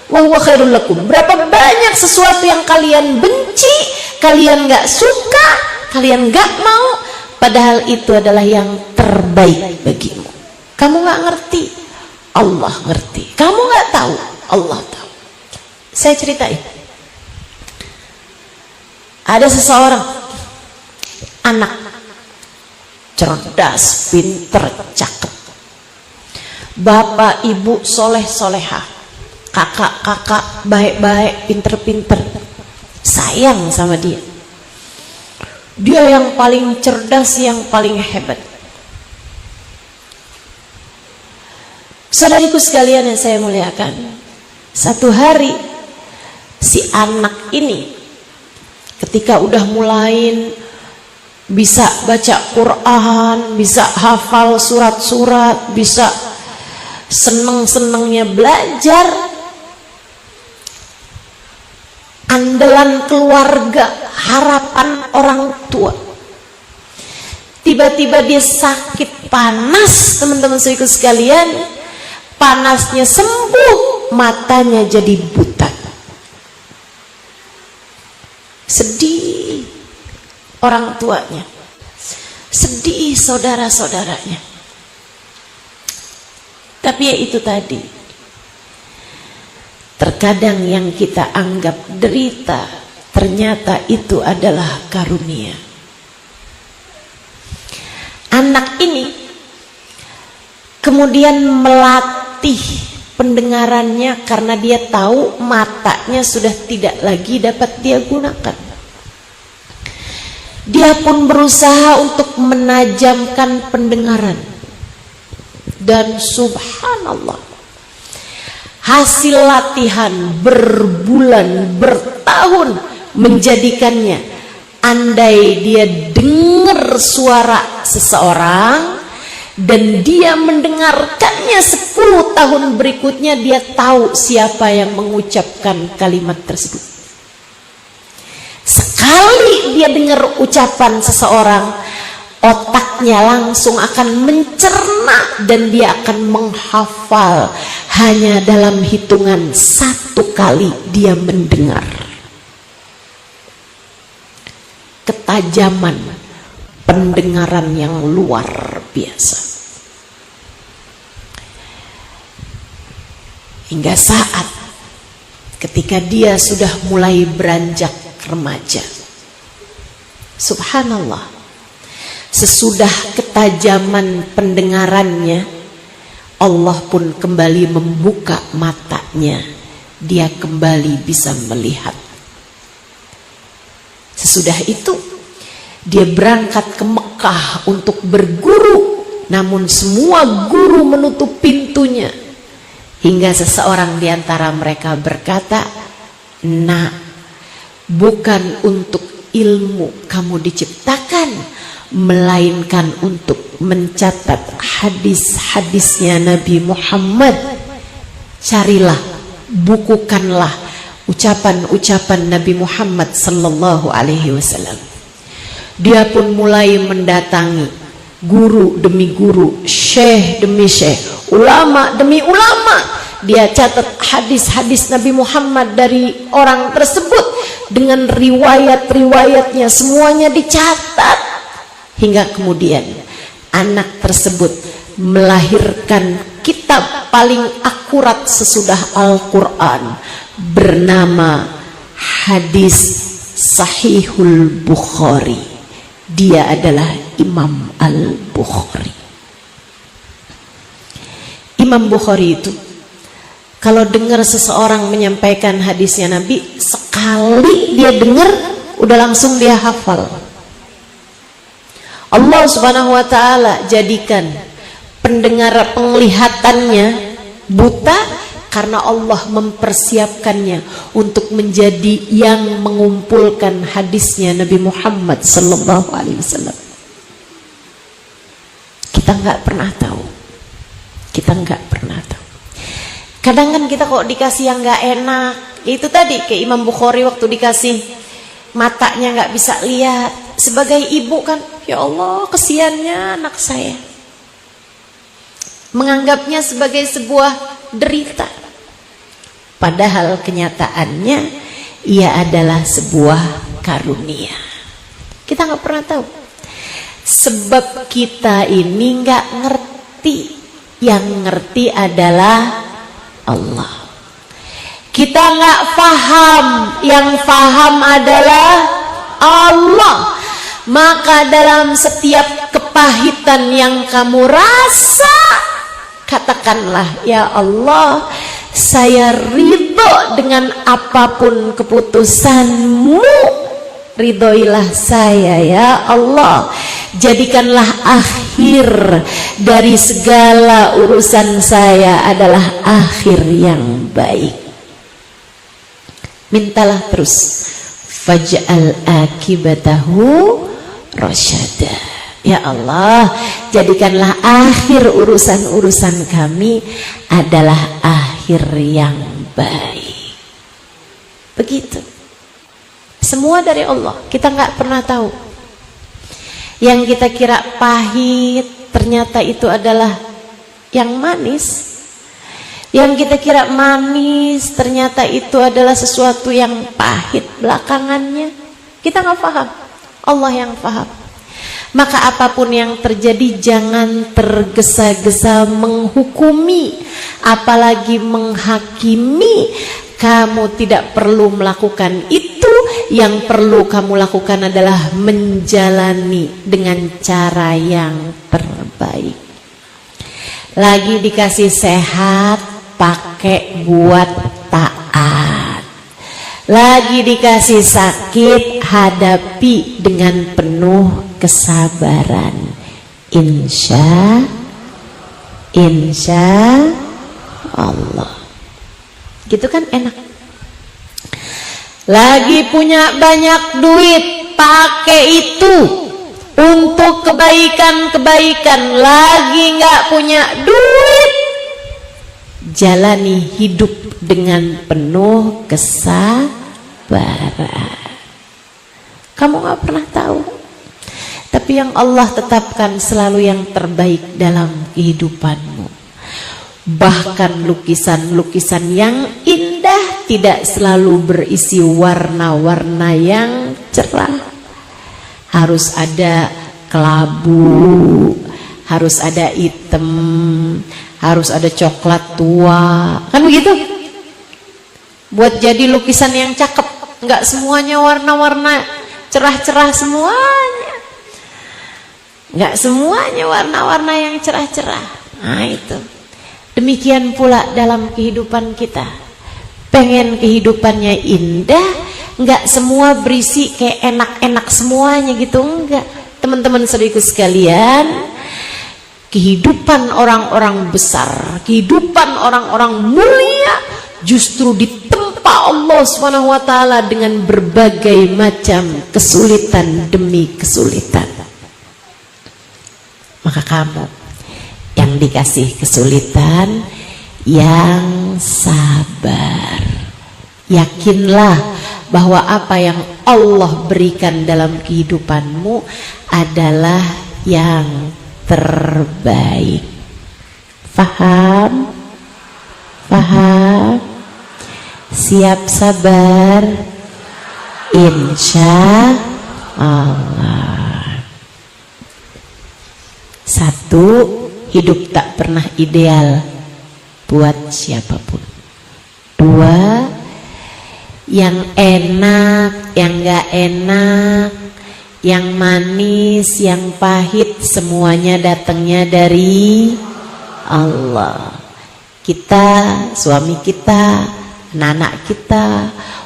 A: wa huwa khairul lakum. Berapa banyak sesuatu yang kalian benci, kalian nggak suka, kalian nggak mau, padahal itu adalah yang terbaik bagimu. Kamu nggak ngerti, Allah ngerti. Kamu nggak tahu, Allah tahu. Saya ceritain. Ada seseorang anak cerdas, pinter, cakep. Bapak ibu soleh solehah, kakak baik-baik, pinter-pinter, sayang sama dia. Dia yang paling cerdas, yang paling hebat. Saudariku sekalian yang saya muliakan, satu hari si anak ini ketika udah mulai bisa baca Quran, bisa hafal surat-surat, bisa seneng-senengnya belajar, andalan keluarga, harapan orang tua, tiba-tiba dia sakit panas, teman-teman saudaraku sekalian. Panasnya sembuh, matanya jadi buta. Sedih orang tuanya, sedih saudara-saudaranya. Tapi ya itu tadi, terkadang yang kita anggap derita, ternyata itu adalah karunia. Anak ini kemudian melatih pendengarannya karena dia tahu matanya sudah tidak lagi dapat dia gunakan. Dia pun berusaha untuk menajamkan pendengaran. Dan subhanallah, hasil latihan berbulan, bertahun menjadikannya, andai dia dengar suara seseorang dan dia mendengarkannya 10 tahun berikutnya, dia tahu siapa yang mengucapkan kalimat tersebut. Sekali dia dengar ucapan seseorang, otaknya langsung akan mencerna dan dia akan menghafal hanya dalam hitungan 1 kali dia mendengar. Ketajaman pendengaran yang luar biasa. Hingga saat ketika dia sudah mulai beranjak remaja, subhanallah, sesudah ketajaman pendengarannya, Allah pun kembali membuka matanya, dia kembali bisa melihat. Sesudah itu dia berangkat ke Mekah untuk berguru, namun semua guru menutup pintunya. Hingga seseorang di antara mereka berkata, "Nak, bukan untuk ilmu kamu diciptakan, melainkan untuk mencatat hadis-hadisnya Nabi Muhammad. Carilah, bukukanlah ucapan-ucapan Nabi Muhammad sallallahu alaihi wasallam." Dia pun mulai mendatangi guru demi guru, syekh demi syekh, ulama demi ulama. dia catat hadis-hadis Nabi Muhammad dari orang tersebut dengan riwayat-riwayatnya, semuanya dicatat. Hingga kemudian anak tersebut melahirkan kitab paling akurat sesudah Al-Quran bernama Hadis Sahihul Bukhari. Dia adalah Imam Al-Bukhari. Imam Bukhari itu kalau dengar seseorang menyampaikan hadisnya Nabi, sekali dia dengar udah langsung dia hafal. Allah Subhanahu wa taala jadikan pendengar penglihatannya buta karena Allah mempersiapkannya untuk menjadi yang mengumpulkan hadisnya Nabi Muhammad sallallahu alaihi wasallam. Kita nggak pernah tahu. Kita nggak pernah tahu. Kadang kan kita kok dikasih yang nggak enak, itu tadi kayak Imam Bukhari waktu dikasih matanya nggak bisa lihat. Sebagai ibu kan, ya Allah kesiannya anak saya. Menganggapnya sebagai sebuah derita. Padahal kenyataannya ia adalah sebuah karunia. Kita nggak pernah tahu. Sebab kita ini nggak ngerti. Yang ngerti adalah Allah. Kita nggak paham, yang paham adalah Allah. Maka dalam setiap kepahitan yang kamu rasa, katakanlah, ya Allah, saya ridho dengan apapun keputusanmu. Ridhoilah saya ya Allah. Jadikanlah akhir dari segala urusan saya adalah akhir yang baik. Mintalah terus. Faj'al akibatahu rasyada. Ya Allah, jadikanlah akhir urusan-urusan kami adalah akhir yang baik. Begitu. Semua dari Allah. Kita nggak pernah tahu. Yang kita kira pahit, ternyata itu adalah yang manis. Yang kita kira manis, ternyata itu adalah sesuatu yang pahit belakangannya. Kita nggak paham. Allah yang paham. Maka apapun yang terjadi jangan tergesa-gesa menghukumi, apalagi menghakimi. Kamu tidak perlu melakukan itu. Yang perlu kamu lakukan adalah menjalani dengan cara yang terbaik. Lagi dikasih sehat, pakai buat taat. Lagi dikasih sakit, hadapi dengan penuh kesabaran. Insya Allah. Gitu kan enak. Lagi punya banyak duit, pakai itu untuk kebaikan-kebaikan. Lagi nggak punya duit, jalani hidup dengan penuh kesabaran. Kamu nggak pernah tahu. Tapi yang Allah tetapkan selalu yang terbaik dalam kehidupanmu. Bahkan lukisan-lukisan yang indah tidak selalu berisi warna-warna yang cerah. Harus ada kelabu, harus ada hitam, harus ada coklat tua. Kan begitu? Buat jadi lukisan yang cakep, nggak semuanya warna-warna cerah-cerah semuanya. Nggak semuanya warna-warna yang cerah-cerah. Nah itu. Demikian pula dalam kehidupan kita. Pengen kehidupannya indah, nggak semua berisi kayak enak-enak semuanya gitu, enggak. Teman-teman saudaraku sekalian, kehidupan orang-orang besar, kehidupan orang-orang mulia justru ditempa Allah SWT dengan berbagai macam kesulitan demi kesulitan. Maka kamu yang dikasih kesulitan, yang sabar. Yakinlah bahwa apa yang Allah berikan dalam kehidupanmu adalah yang terbaik. Faham? Paham? Siap sabar? Insya Allah. Satu, hidup tak pernah ideal buat siapapun. Dua, yang enak, yang gak enak, yang manis, yang pahit, semuanya datangnya dari Allah. Kita, suami kita, anak-anak kita,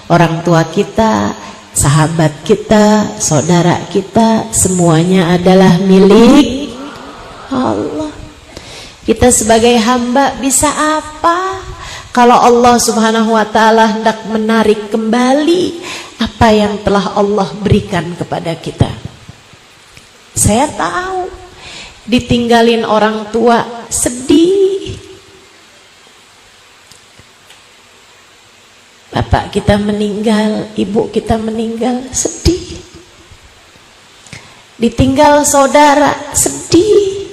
A: orang tua kita, sahabat kita, saudara kita, semuanya adalah milik Allah. Kita sebagai hamba bisa apa kalau Allah Subhanahu wa ta'ala hendak menarik kembali apa yang telah Allah berikan kepada kita? Saya tahu ditinggalin orang tua sedih. Bapak kita meninggal, ibu kita meninggal, sedih. Ditinggal saudara, sedih.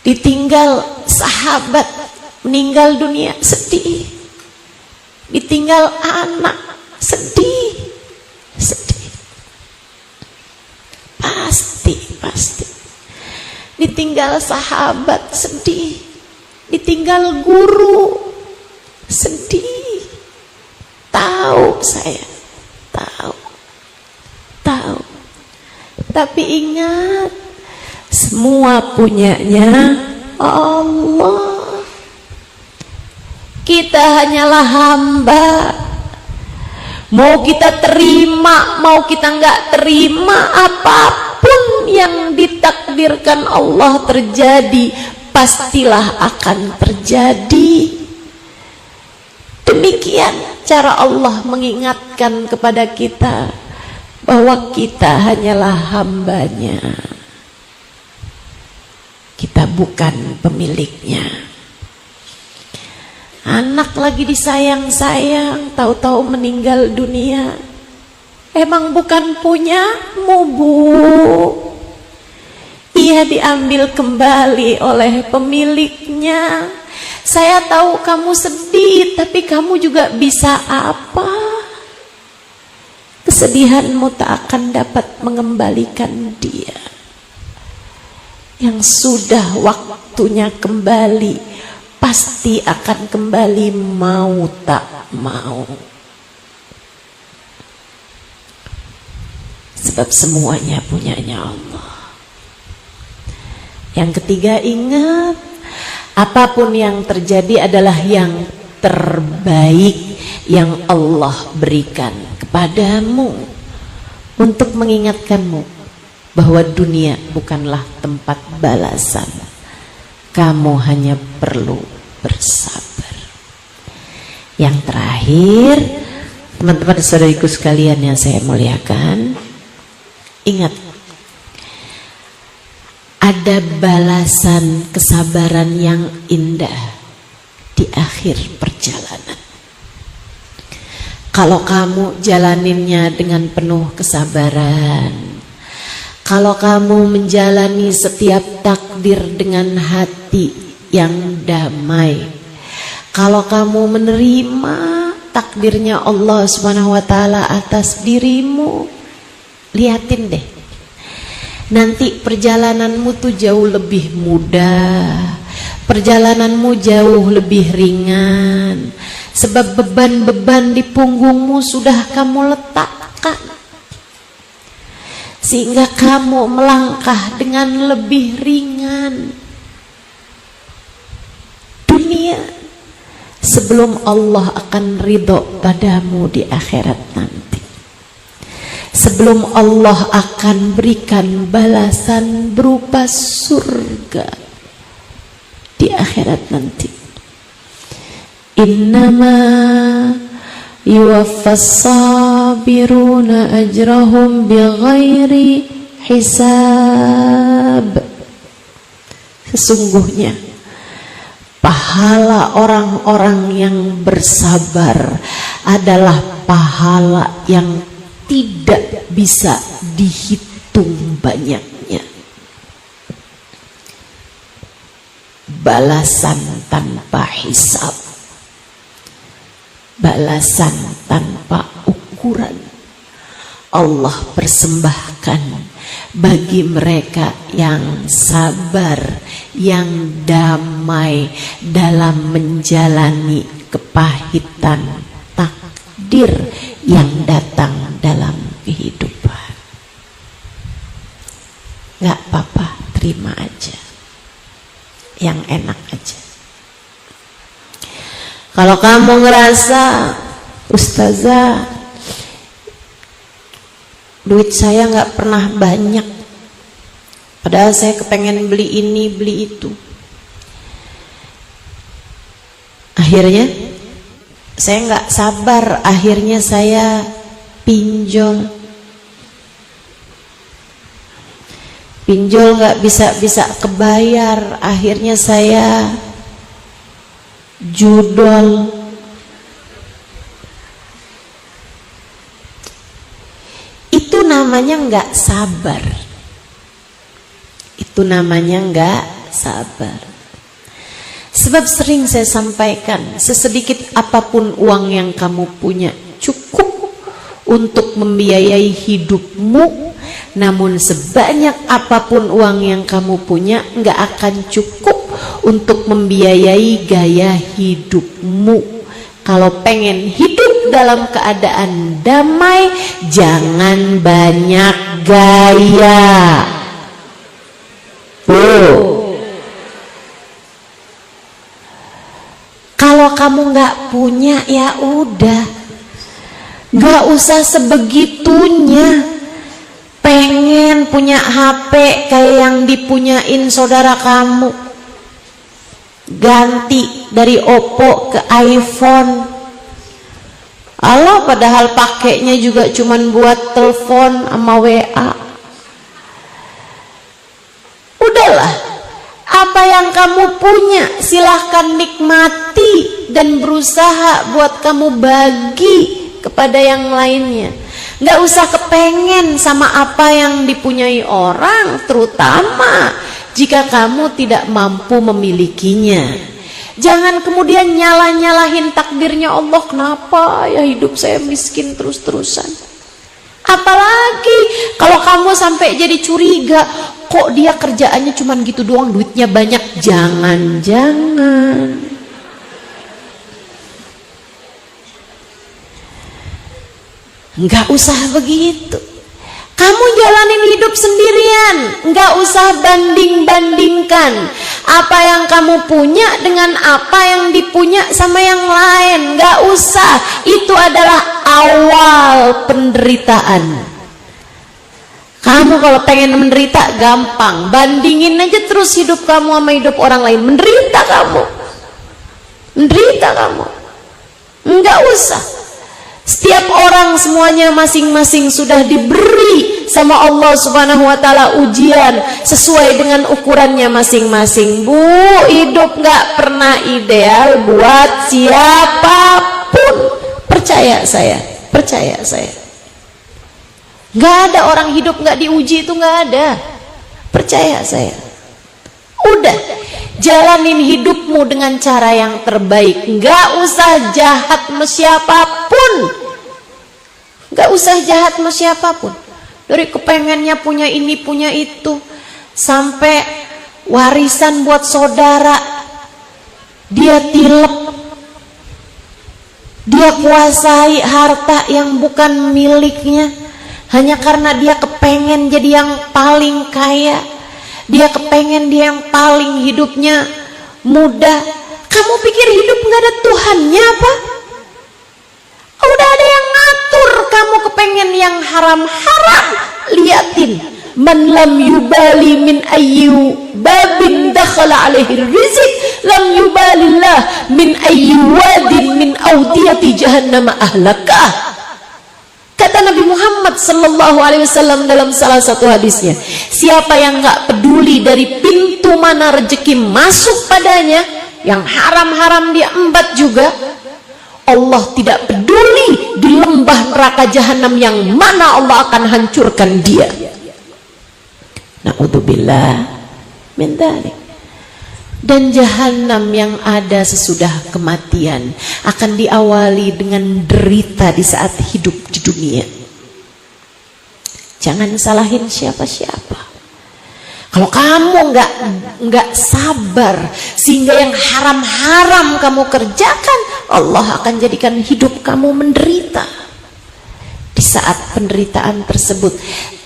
A: Ditinggal sahabat, meninggal dunia, sedih. Ditinggal anak, sedih. Sedih. Pasti. Ditinggal sahabat, sedih. Ditinggal guru, sedih. Tahu saya, tahu. Tapi ingat, semua punyanya Allah. Kita hanyalah hamba. Mau kita terima, mau kita nggak terima, apapun yang ditakdirkan Allah terjadi, pastilah akan terjadi. Demikian cara Allah mengingatkan kepada kita bahwa kita hanyalah hambanya. Kita bukan pemiliknya. Anak lagi disayang-sayang, tahu-tahu meninggal dunia. Emang bukan punyamu, Bu. Ia diambil kembali oleh pemiliknya. Saya tahu kamu sedih, tapi kamu juga bisa apa? Kesedihanmu tak akan dapat mengembalikan dia. Yang sudah waktunya kembali, pasti akan kembali mau tak mau. Sebab semuanya punyanya Allah. Yang ketiga, ingat, apapun yang terjadi adalah yang terbaik yang Allah berikan kepadamu untuk mengingatkanmu bahwa dunia bukanlah tempat balasan. Kamu hanya perlu bersabar. Yang terakhir, teman-teman saudariku sekalian yang saya muliakan, ingat, ada balasan kesabaran yang indah di akhir perjalanan. Kalau kamu jalaninnya dengan penuh kesabaran, kalau kamu menjalani setiap takdir dengan hati yang damai, kalau kamu menerima takdirnya Allah Subhanahu wa ta'ala atas dirimu, liatin deh, nanti perjalananmu tuh jauh lebih mudah, perjalananmu jauh lebih ringan, sebab beban-beban di punggungmu sudah kamu letakkan, sehingga kamu melangkah dengan lebih ringan. Dunia sebelum Allah akan ridho padamu di akhirat nanti, sebelum Allah akan berikan balasan berupa surga di akhirat nanti. Innama yuwaffas sabiruna ajrahum bighairi hisab. Sesungguhnya pahala orang-orang yang bersabar adalah pahala yang tidak bisa dihitung banyaknya. balasan tanpa hisab, balasan tanpa ukuran. Allah persembahkan bagi mereka yang sabar, yang damai dalam menjalani kepahitan takdir yang datang dalam kehidupan. Gak apa-apa, terima aja yang enak aja. Kalau kamu ngerasa, ustazah, duit saya gak pernah banyak, padahal saya kepengen beli ini, beli itu, akhirnya saya gak sabar, akhirnya saya pinjol gak bisa kebayar, akhirnya saya judol. Itu namanya nggak sabar. Itu namanya nggak sabar. Sebab sering saya sampaikan, sesedikit apapun uang yang kamu punya cukup untuk membiayai hidupmu. Namun sebanyak apapun uang yang kamu punya nggak akan cukup untuk membiayai gaya hidupmu. Kalau pengen hidup dalam keadaan damai, jangan banyak gaya. Kalau kamu nggak punya, ya udah, nggak usah sebegitunya. Pengen punya HP kayak yang dipunyain saudara kamu, ganti dari Oppo ke iPhone. Allah, padahal pakainya juga cuman buat telepon sama WA. Udahlah, apa yang kamu punya silahkan nikmati dan berusaha buat kamu bagi kepada yang lainnya. Nggak usah kepengen sama apa yang dipunyai orang, terutama jika kamu tidak mampu memilikinya. Jangan kemudian nyalah-nyalahin takdirnya Allah, kenapa ya hidup saya miskin terus-terusan. Apalagi kalau kamu sampai jadi curiga, kok dia kerjaannya cuman gitu doang, duitnya banyak. Jangan-jangan nggak usah begitu. Kamu jalanin hidup sendirian, nggak usah banding-bandingkan apa yang kamu punya dengan apa yang dipunya sama yang lain. Nggak usah, itu adalah awal penderitaan. Kamu kalau pengen menderita gampang, bandingin aja terus hidup kamu sama hidup orang lain, menderita kamu, nggak usah. Setiap orang semuanya masing-masing sudah diberi sama Allah Subhanahu wa ta'ala ujian sesuai dengan ukurannya masing-masing. Bu, hidup gak pernah ideal buat siapapun. Percaya saya. Gak ada orang hidup gak diuji, itu gak ada. Percaya saya. Udah, jalanin hidupmu dengan cara yang terbaik. Nggak usah jahat sama siapapun. Nggak usah jahat sama siapapun. Dari kepengennya punya ini, punya itu, sampai warisan buat saudara dia tilep, dia kuasai harta yang bukan miliknya hanya karena dia kepengen jadi yang paling kaya. Dia kepengen dia yang paling hidupnya mudah. Kamu pikir hidup gak ada Tuhannya apa? Udah ada yang ngatur. Kamu kepengen yang haram-haram, liatin. Man lam yubali min ayyu babin dakhala alaihi rizq lam yubalillah min ayyu wadin min awdiyati jahannam ahlakah. Kata Nabi Muhammad sallallahu alaihi wasallam dalam salah satu hadisnya, siapa yang enggak peduli dari pintu mana rezeki masuk padanya, yang haram-haram dia embat juga, Allah tidak peduli di lembah neraka jahanam yang mana Allah akan hancurkan dia. Na'udzubillah min dzalik. Dan jahanam yang ada sesudah kematian akan diawali dengan derita di saat hidup di dunia. Jangan salahin siapa-siapa. Kalau kamu nggak sabar sehingga yang haram-haram kamu kerjakan, Allah akan jadikan hidup kamu menderita. Di saat penderitaan tersebut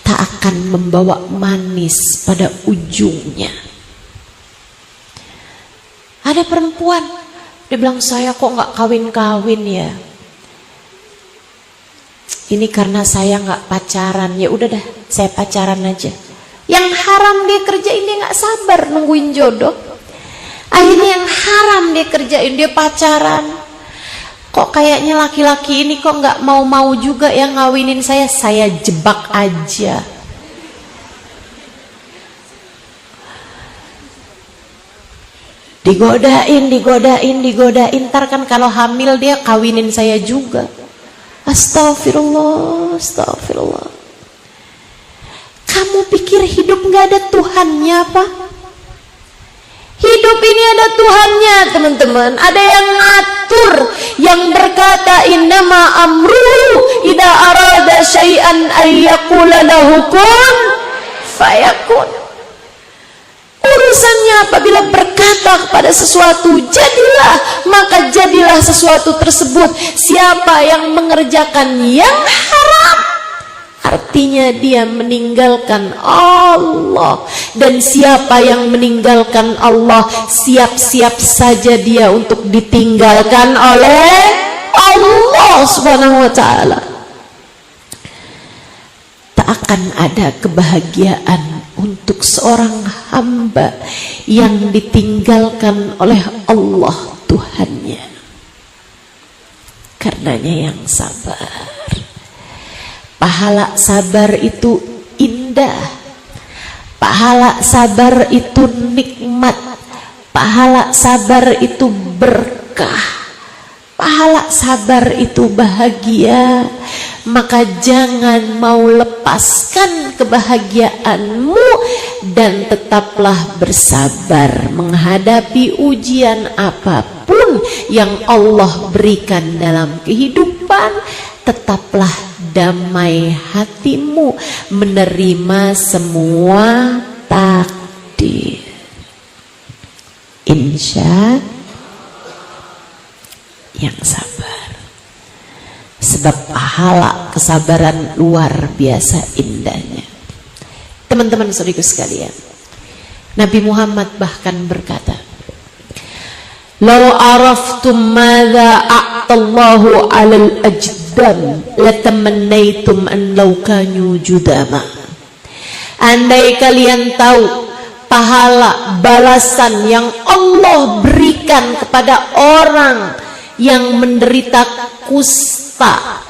A: tak akan membawa manis pada ujungnya. Ada perempuan, dia bilang, saya kok nggak kawin-kawin ya. Ini karena saya nggak pacaran. Ya udah dah, saya pacaran aja. Yang haram dia kerjain, dia nggak sabar nungguin jodoh. Akhirnya yang haram dia kerjain, dia pacaran. Kok kayaknya laki-laki ini kok nggak mau juga yang ngawinin saya jebak aja. Digodain, ntar kan kalau hamil dia kawinin saya juga. Astagfirullah. Kamu pikir hidup gak ada Tuhannya apa? Hidup ini ada Tuhannya, teman-teman. Ada yang ngatur, yang berkata innama amruhu idza arada syai'an ayyaqula lahu kun fayakun. Urusannya apabila berkata kepada sesuatu jadilah, maka jadilah sesuatu tersebut. Siapa yang mengerjakan yang haram, artinya dia meninggalkan Allah. Dan siapa yang meninggalkan Allah, siap-siap saja dia untuk ditinggalkan oleh Allah Subhanahu wa ta'ala. Tak akan ada kebahagiaan untuk seorang hamba yang ditinggalkan oleh Allah Tuhannya. Karenanya yang sabar. Pahala sabar itu indah. Pahala sabar itu nikmat. Pahala sabar itu berkah. Pahala sabar itu bahagia. Maka jangan mau lepaskan kebahagiaanmu dan tetaplah bersabar menghadapi ujian apapun yang Allah berikan dalam kehidupan. Tetaplah damai hatimu menerima semua takdir. Insya yang sabar. Sebab pahala kesabaran luar biasa indahnya. Teman-teman saudaraku sekalian, Nabi Muhammad bahkan berkata, "Law araftum madza a'tallahu 'alal ajdam latamannaitum an law kanu judama." Andai kalian tahu pahala balasan yang Allah berikan kepada orang yang menderita kusta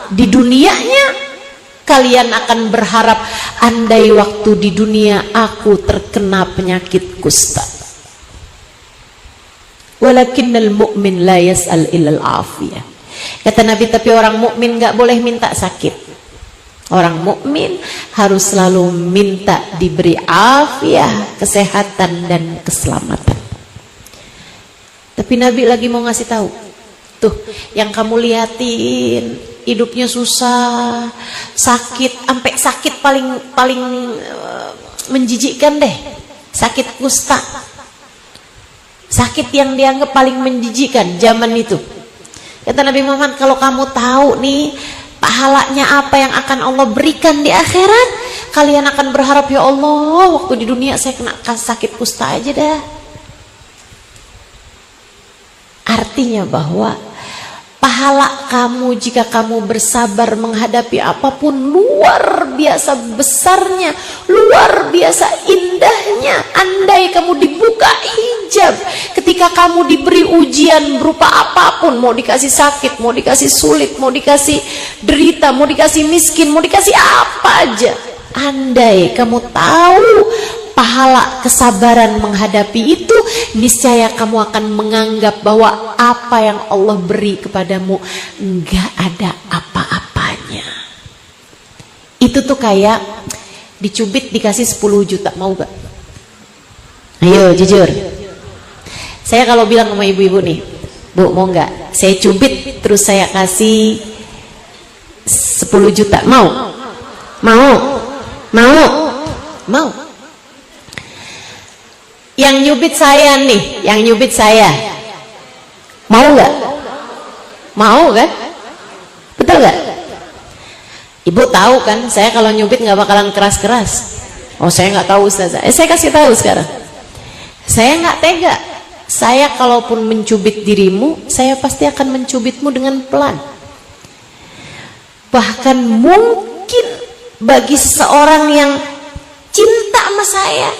A: di dunianya, kalian akan berharap andai waktu di dunia aku terkena penyakit kusta. Walakinnal mu'min la yas'al illal afiyah. Kata Nabi, tapi orang mukmin enggak boleh minta sakit. Orang mukmin harus selalu minta diberi afiah, kesehatan dan keselamatan. Tapi Nabi lagi mau ngasih tahu, tuh yang kamu liatin hidupnya susah, sakit, sampai sakit paling menjijikkan deh, sakit kusta, sakit yang dianggap paling menjijikkan zaman itu. Kata Nabi Muhammad, kalau kamu tahu nih pahalanya apa yang akan Allah berikan di akhirat, kalian akan berharap, ya Allah, waktu di dunia saya kena sakit kusta aja dah. Artinya bahwa pahala kamu jika kamu bersabar menghadapi apapun luar biasa besarnya, luar biasa indahnya. Andai kamu dibuka hijab ketika kamu diberi ujian berupa apapun, mau dikasih sakit, mau dikasih sulit, mau dikasih derita, mau dikasih miskin, mau dikasih apa aja. Andai kamu tahu pahala kesabaran menghadapi itu, niscaya kamu akan menganggap bahwa apa yang Allah beri kepadamu enggak ada apa-apanya. Itu tuh kayak dicubit dikasih 10 juta, mau gak? Ayo jujur. Saya kalau bilang sama ibu-ibu nih, Bu mau nggak saya cubit terus saya kasih 10 juta, mau? Yang nyubit saya nih, mau nggak? Mau kan? Betul nggak? Ibu tahu kan, saya kalau nyubit nggak bakalan keras-keras. Oh saya nggak tahu Ustazah. Saya kasih tahu sekarang. Saya nggak tega. Saya kalaupun mencubit dirimu, saya pasti akan mencubitmu dengan pelan. Bahkan mungkin bagi seseorang yang cinta sama saya,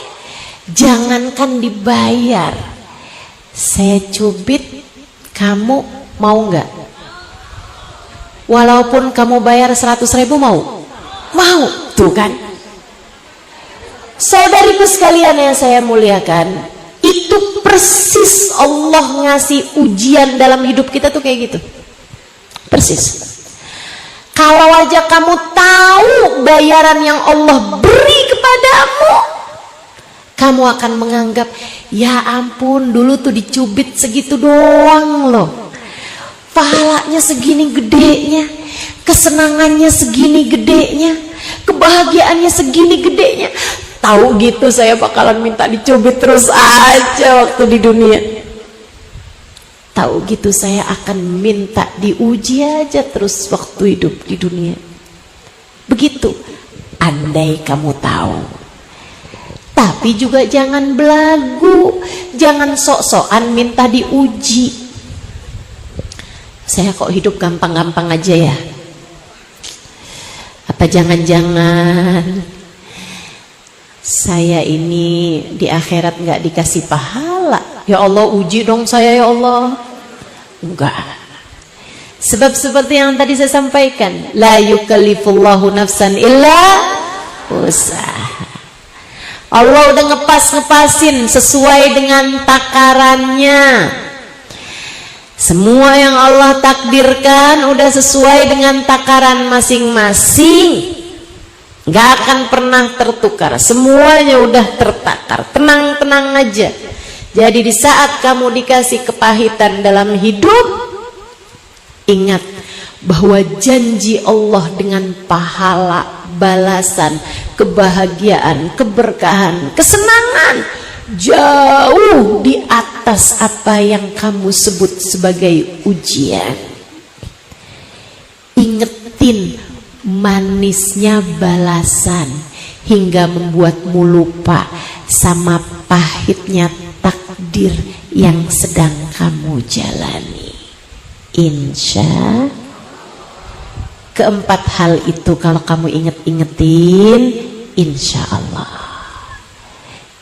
A: jangankan dibayar, saya cubit, kamu mau nggak? Walaupun kamu bayar 100.000 mau? Mau, tuh kan? Saudariku sekalian yang saya muliakan, itu persis Allah ngasih ujian dalam hidup kita tuh kayak gitu. Persis. Kalau aja kamu tahu bayaran yang Allah beri kepadamu, kamu akan menganggap, ya ampun dulu tuh dicubit segitu doang loh, pahalanya segini gedenya, kesenangannya segini gedenya, kebahagiaannya segini gedenya. Tahu gitu saya bakalan minta dicubit terus aja waktu di dunia. Tahu gitu saya akan minta diuji aja terus waktu hidup di dunia. Begitu, andai kamu tahu. Tapi juga jangan belagu, jangan sok-sokan minta diuji. Saya kok hidup gampang-gampang aja ya? Apa jangan-jangan saya ini di akhirat nggak dikasih pahala? Ya Allah, uji dong saya ya Allah. Enggak. Sebab seperti yang tadi saya sampaikan, la yukallifullahu nafsan illa usaha. Allah udah ngepasin sesuai dengan takarannya. Semua yang Allah takdirkan udah sesuai dengan takaran masing-masing. Gak akan pernah tertukar. Semuanya udah tertakar. Tenang-tenang aja. Jadi di saat kamu dikasih kepahitan dalam hidup, ingat bahwa janji Allah dengan pahala, balasan, kebahagiaan, keberkahan, kesenangan jauh di atas apa yang kamu sebut sebagai ujian. Ingetin manisnya balasan hingga membuatmu lupa sama pahitnya takdir yang sedang kamu jalani. Insya keempat hal itu kalau kamu inget-ingetin, insya Allah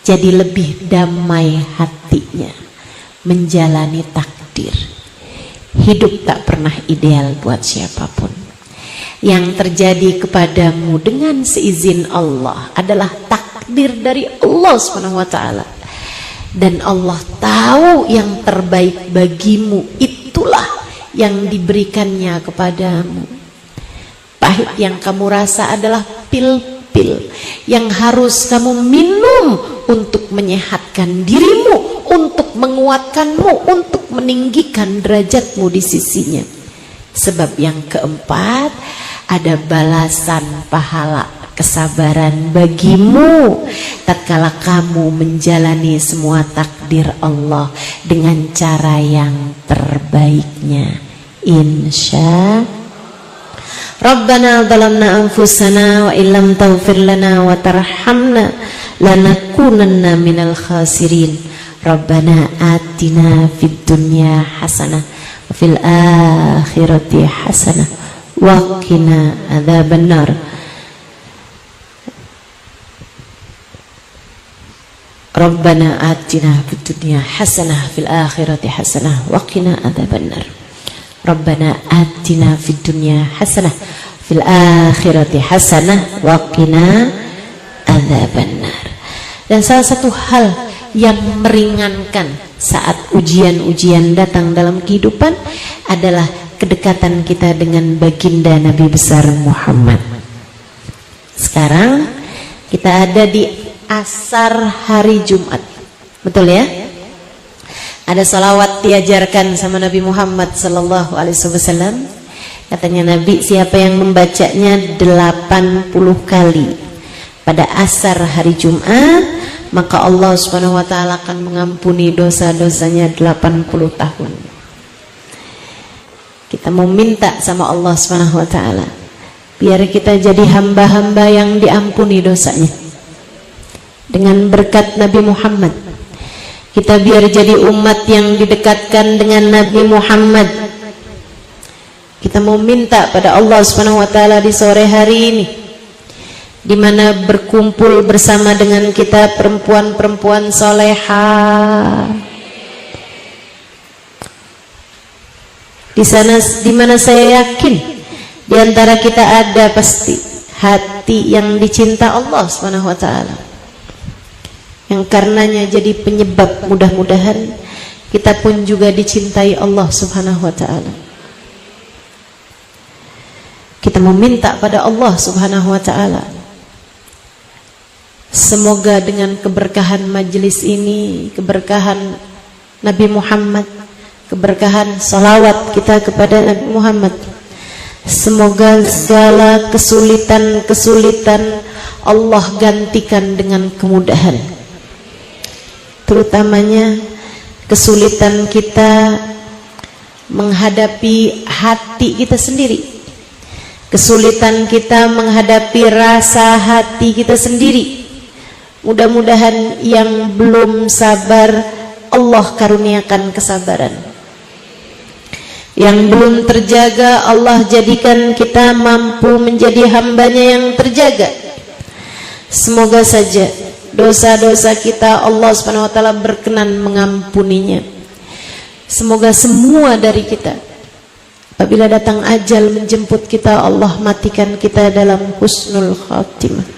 A: jadi lebih damai hatinya menjalani takdir. Hidup tak pernah ideal buat siapapun. Yang terjadi kepadamu dengan seizin Allah adalah takdir dari Allah SWT. Dan Allah tahu yang terbaik bagimu, itulah yang diberikannya kepadamu. Pahit yang kamu rasa adalah pil-pil yang harus kamu minum untuk menyehatkan dirimu, untuk menguatkanmu, untuk meninggikan derajatmu di sisinya. Sebab yang keempat, ada balasan pahala kesabaran bagimu tatkala kamu menjalani semua takdir Allah dengan cara yang terbaiknya. Insya Rabbana zalamna anfusana wa illam taghfir lana wa tarhamna lanakunanna minal khasirin. Rabbana atina fid dunya hasanah wa fil akhirati hasanah wa qina adzabannar. Rabbana atina fid dunya hasanah fil akhirati hasanah wa qina adzabannar. Rabbana atina fid dunya hasanah fil akhirati hasanah wa qina adzabannar. Dan salah satu hal yang meringankan saat ujian-ujian datang dalam kehidupan adalah kedekatan kita dengan baginda Nabi besar Muhammad. Sekarang kita ada di asar hari Jumat, betul ya? Ada salawat diajarkan sama Nabi Muhammad sallallahu alaihi wasallam. Katanya Nabi, siapa yang membacanya 80 kali pada asar hari Jumat, maka Allah Subhanahu wa taala akan mengampuni dosa-dosanya 80 tahun. Kita mau minta sama Allah Subhanahu wa taala biar kita jadi hamba-hamba yang diampuni dosanya. Dengan berkat Nabi Muhammad, kita biar jadi umat yang didekatkan dengan Nabi Muhammad. Kita mau minta pada Allah Subhanahu wa taala di sore hari ini, di mana berkumpul bersama dengan kita perempuan-perempuan salehah. Di sana, di mana saya yakin di antara kita ada pasti hati yang dicinta Allah Subhanahu wa taala, yang karenanya jadi penyebab mudah-mudahan kita pun juga dicintai Allah Subhanahu wa taala. Kita meminta pada Allah Subhanahu wa taala, semoga dengan keberkahan majelis ini, keberkahan Nabi Muhammad, keberkahan salawat kita kepada Nabi Muhammad, semoga segala kesulitan-kesulitan Allah gantikan dengan kemudahan. Terutamanya kesulitan kita menghadapi hati kita sendiri, kesulitan kita menghadapi rasa hati kita sendiri. Mudah-mudahan yang belum sabar Allah karuniakan kesabaran, yang belum terjaga Allah jadikan kita mampu menjadi hambanya yang terjaga. Semoga saja dosa-dosa kita Allah Subhanahu wa taala berkenan mengampuninya. Semoga semua dari kita apabila datang ajal menjemput kita, Allah matikan kita dalam husnul khatimah.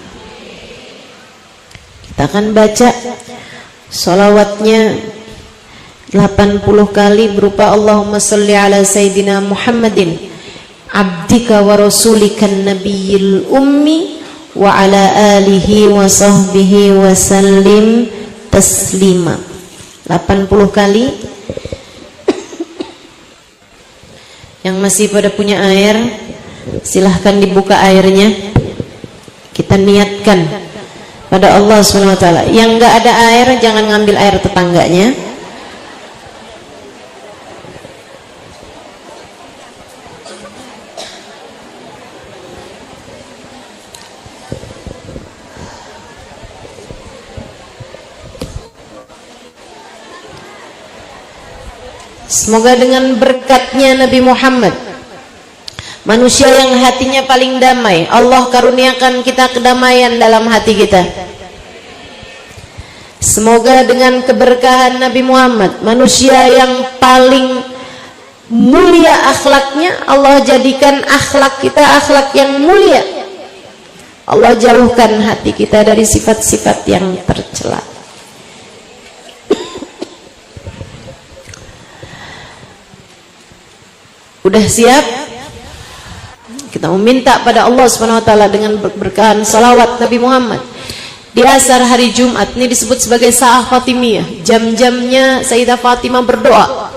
A: Kita akan baca salawatnya 80 kali berupa Allahumma salli ala Sayyidina Muhammadin abdika wa rasulikan nabiyil ummi wa ala alihi wa sahbihi wa sallim taslima. 80 kali. Yang masih pada punya air, silahkan dibuka airnya. Kita niatkan pada Allah Subhanahu wa taala. Yang enggak ada air jangan ngambil air tetangganya. Semoga dengan berkatnya Nabi Muhammad, manusia yang hatinya paling damai, Allah karuniakan kita kedamaian dalam hati kita. Semoga dengan keberkahan Nabi Muhammad, manusia yang paling mulia akhlaknya, Allah jadikan akhlak kita akhlak yang mulia. Allah jauhkan hati kita dari sifat-sifat yang tercela. Udah siap? Kita meminta pada Allah Subhanahu wa taala dengan berkahan salawat Nabi Muhammad di asar hari Jumat. Ini disebut sebagai Sa'ah Fatimiyah, jam-jamnya Sayyidah Fatimah berdoa,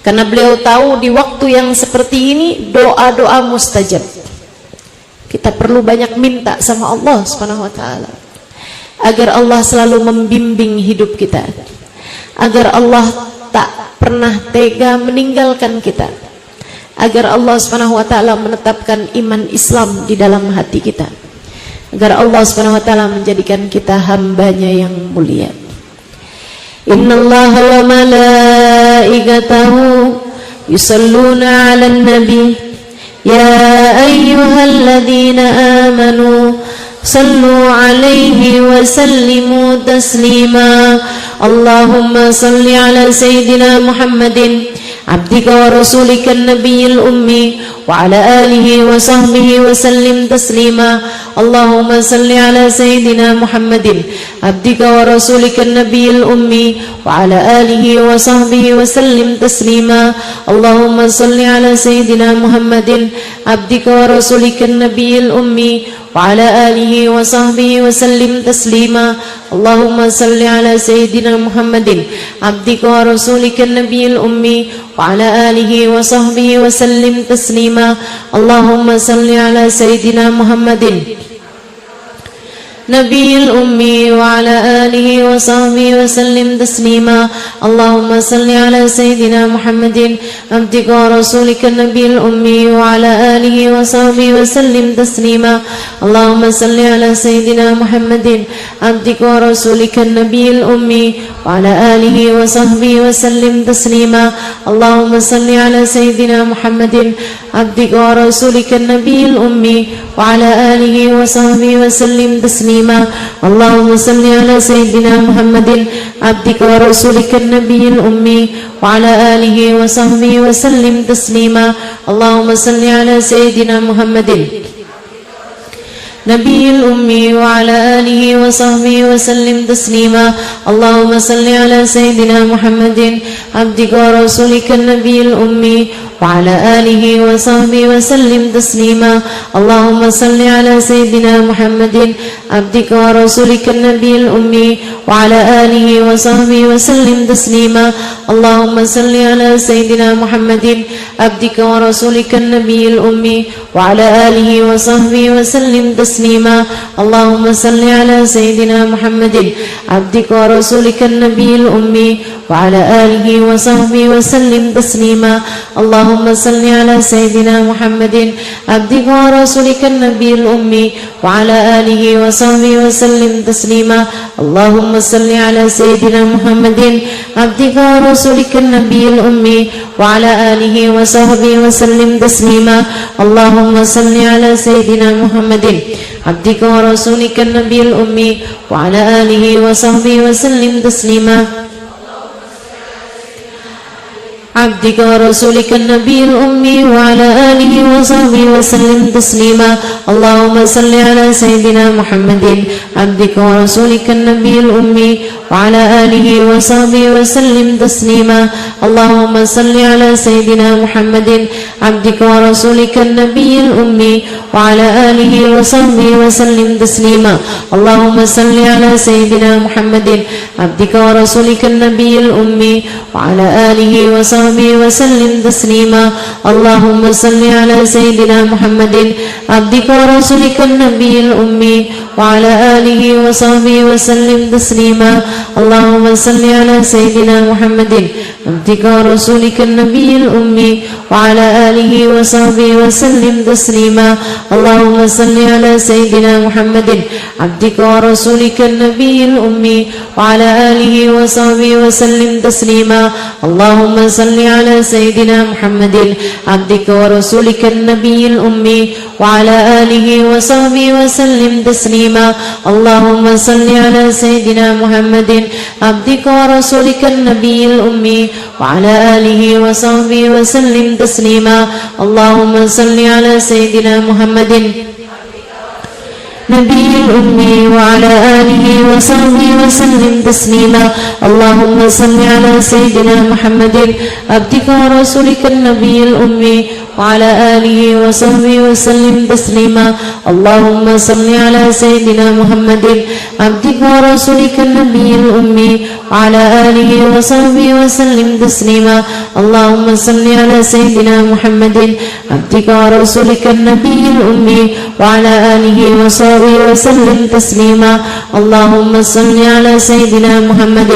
A: karena beliau tahu di waktu yang seperti ini doa-doa mustajab. Kita perlu banyak minta sama Allah Subhanahu wa taala agar Allah selalu membimbing hidup kita, agar Allah tak pernah tega meninggalkan kita, agar Allah Subhanahu wa taala menetapkan iman Islam di dalam hati kita, agar Allah Subhanahu wa taala menjadikan kita hambanya yang mulia. Innallaha wa malaikatahu yusalluna 'alan nabi ya ayyuhalladzina amanu sallu 'alaihi wa sallimu taslima. Allahumma salli 'ala sayyidina Muhammadin abdika wa rasulika nabiyil ummi wa ala alihi wa sahbihi wa sallim taslima. Allahumma salli ala sayyidina Muhammadin abdika wa rasulika nabiyil ummi wa ala alihi wa sahbihi wa sallim taslima. Allahumma salli ala sayyidina Muhammadin abdika wa rasulika nabiyil ummi وعلى آله وصحبه وسلم تسليما اللهم صل على سيدنا محمد عبدك ورسولك النبي الأمي وعلى آله وصحبه وسلم تسليما اللهم صل على سيدنا محمد نبي الأمي وعلى آله وصحبه وسلم تسليما اللهم صل على سيدنا محمد عبدك ورسولك النبي الأمي وعلى آله وصحبه وسلم تسليما اللهم صل على سيدنا محمد عبدك ورسولك النبي الأمي وعلى آله وصحبه وسلم تسليما اللهم صل على سيدنا محمد عبدك ورسولك النبي الأمي وعلى آله وصحبه وسلم تسليما اللهم صل على سيدنا محمد عبدك ورسولك النبي الأمي وعلى آله وصحبه وسلم تسليما اللهم صل على سيدنا محمد نبي الأمي وعلى آله وصحبه وسلم تسليما اللهم صل على سيدنا محمد عبدك ورسولك النبي الأمي وعلى آله وصحبه وسلم تسليما اللهم صل على سيدنا محمد عبدك ورسولك النبي الأمي وعلى آله وصحبه وسلم تسليما اللهم صل على سيدنا محمد عبدك ورسولك النبي الأمي وعلى آله وصحبه وسلم تسليما اللهم صل على سيدنا محمد عبدك ورسولك النبي الأمي وعلى آله وصحبه وسلم تسليما اللهم صل على سيدنا محمد عبدك ورسولك النبي الأمي وعلى آله وصحبه وسلم تسليما اللهم صل على سيدنا محمد عبدك ورسولك النبي الأمي وعلى آله وصحبه وسلم تسليما اللهم صل على سيدنا محمد عبدك ورسولك النبي الأمي وعلى آله وصحبه وسلم تسليما عبدك ورسولك النبي الأمي وعلى آله وصحبه وسلم تسليما اللهم صل على سيدنا محمد عبدك ورسولك النبي الأمي وعلى آله وصحبه وسلم تسليما اللهم صل على سيدنا محمد عبدك ورسولك النبي الأمي وعلى آله وصحبه وسلم تسليما اللهم صل على سيدنا محمد عبدك ورسولك النبي الأمي وعلى آله وصحبه وسلم تسليما اللهم صل على سيدنا محمد عبدك ورسولك النبي الأمي وعلى آله وصحبه وسلم تسليما اللهم صل على سيدنا محمد عبدك ورسولك النبي الأمي وعلى آله وصحبه وسلم تسليما اللهم صل على سيدنا محمد عبدك ورسولك النبي الأمي وعلى آله وصحبه وسلم تسليما اللهم صل على سيدنا محمد عبدك ورسولك النبي الأمي وعلى آله وصحبه وسلم تسليما اللهم صل على سيدنا محمد عبدك ورسولك النبي الأمي وعلى آله وصحبه وسلم تسليما اللهم صل على سيدنا محمد نبي الأمي وعلى آله وصحبه وسلم تسليما اللهم صل على سيدنا محمد عبدك ورسولك النبي الأمي وعلى آله وصحبه وسلم تسليما اللهم صل على سيدنا محمد عبدك ورسولك النبي الأمي وعلى آله وصحبه وسلم تسليما اللهم صل على سيدنا محمد عبدك ورسولك النبي الأمي وعلى آله وصحبه وسلم تسليما اللهم صل على سيدنا محمد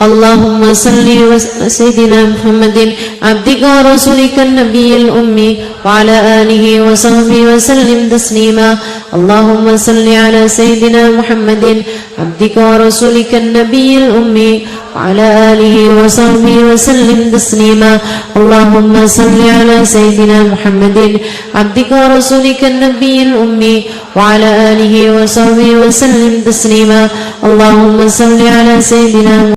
A: اللهم صل على سيدنا محمد عبدك ورسولك النبي الأمي وعلى آله وصحبه وسلم تسليما اللهم صل على سيدنا محمد عبدك ورسولك النبي الأمي وعلى آله وصحبه وسلم تسليما اللهم صل على سيدنا محمد عبدك ورسولك النبي الأمي وعلى آله وصحبه وسلم تسليما اللهم صل على سيدنا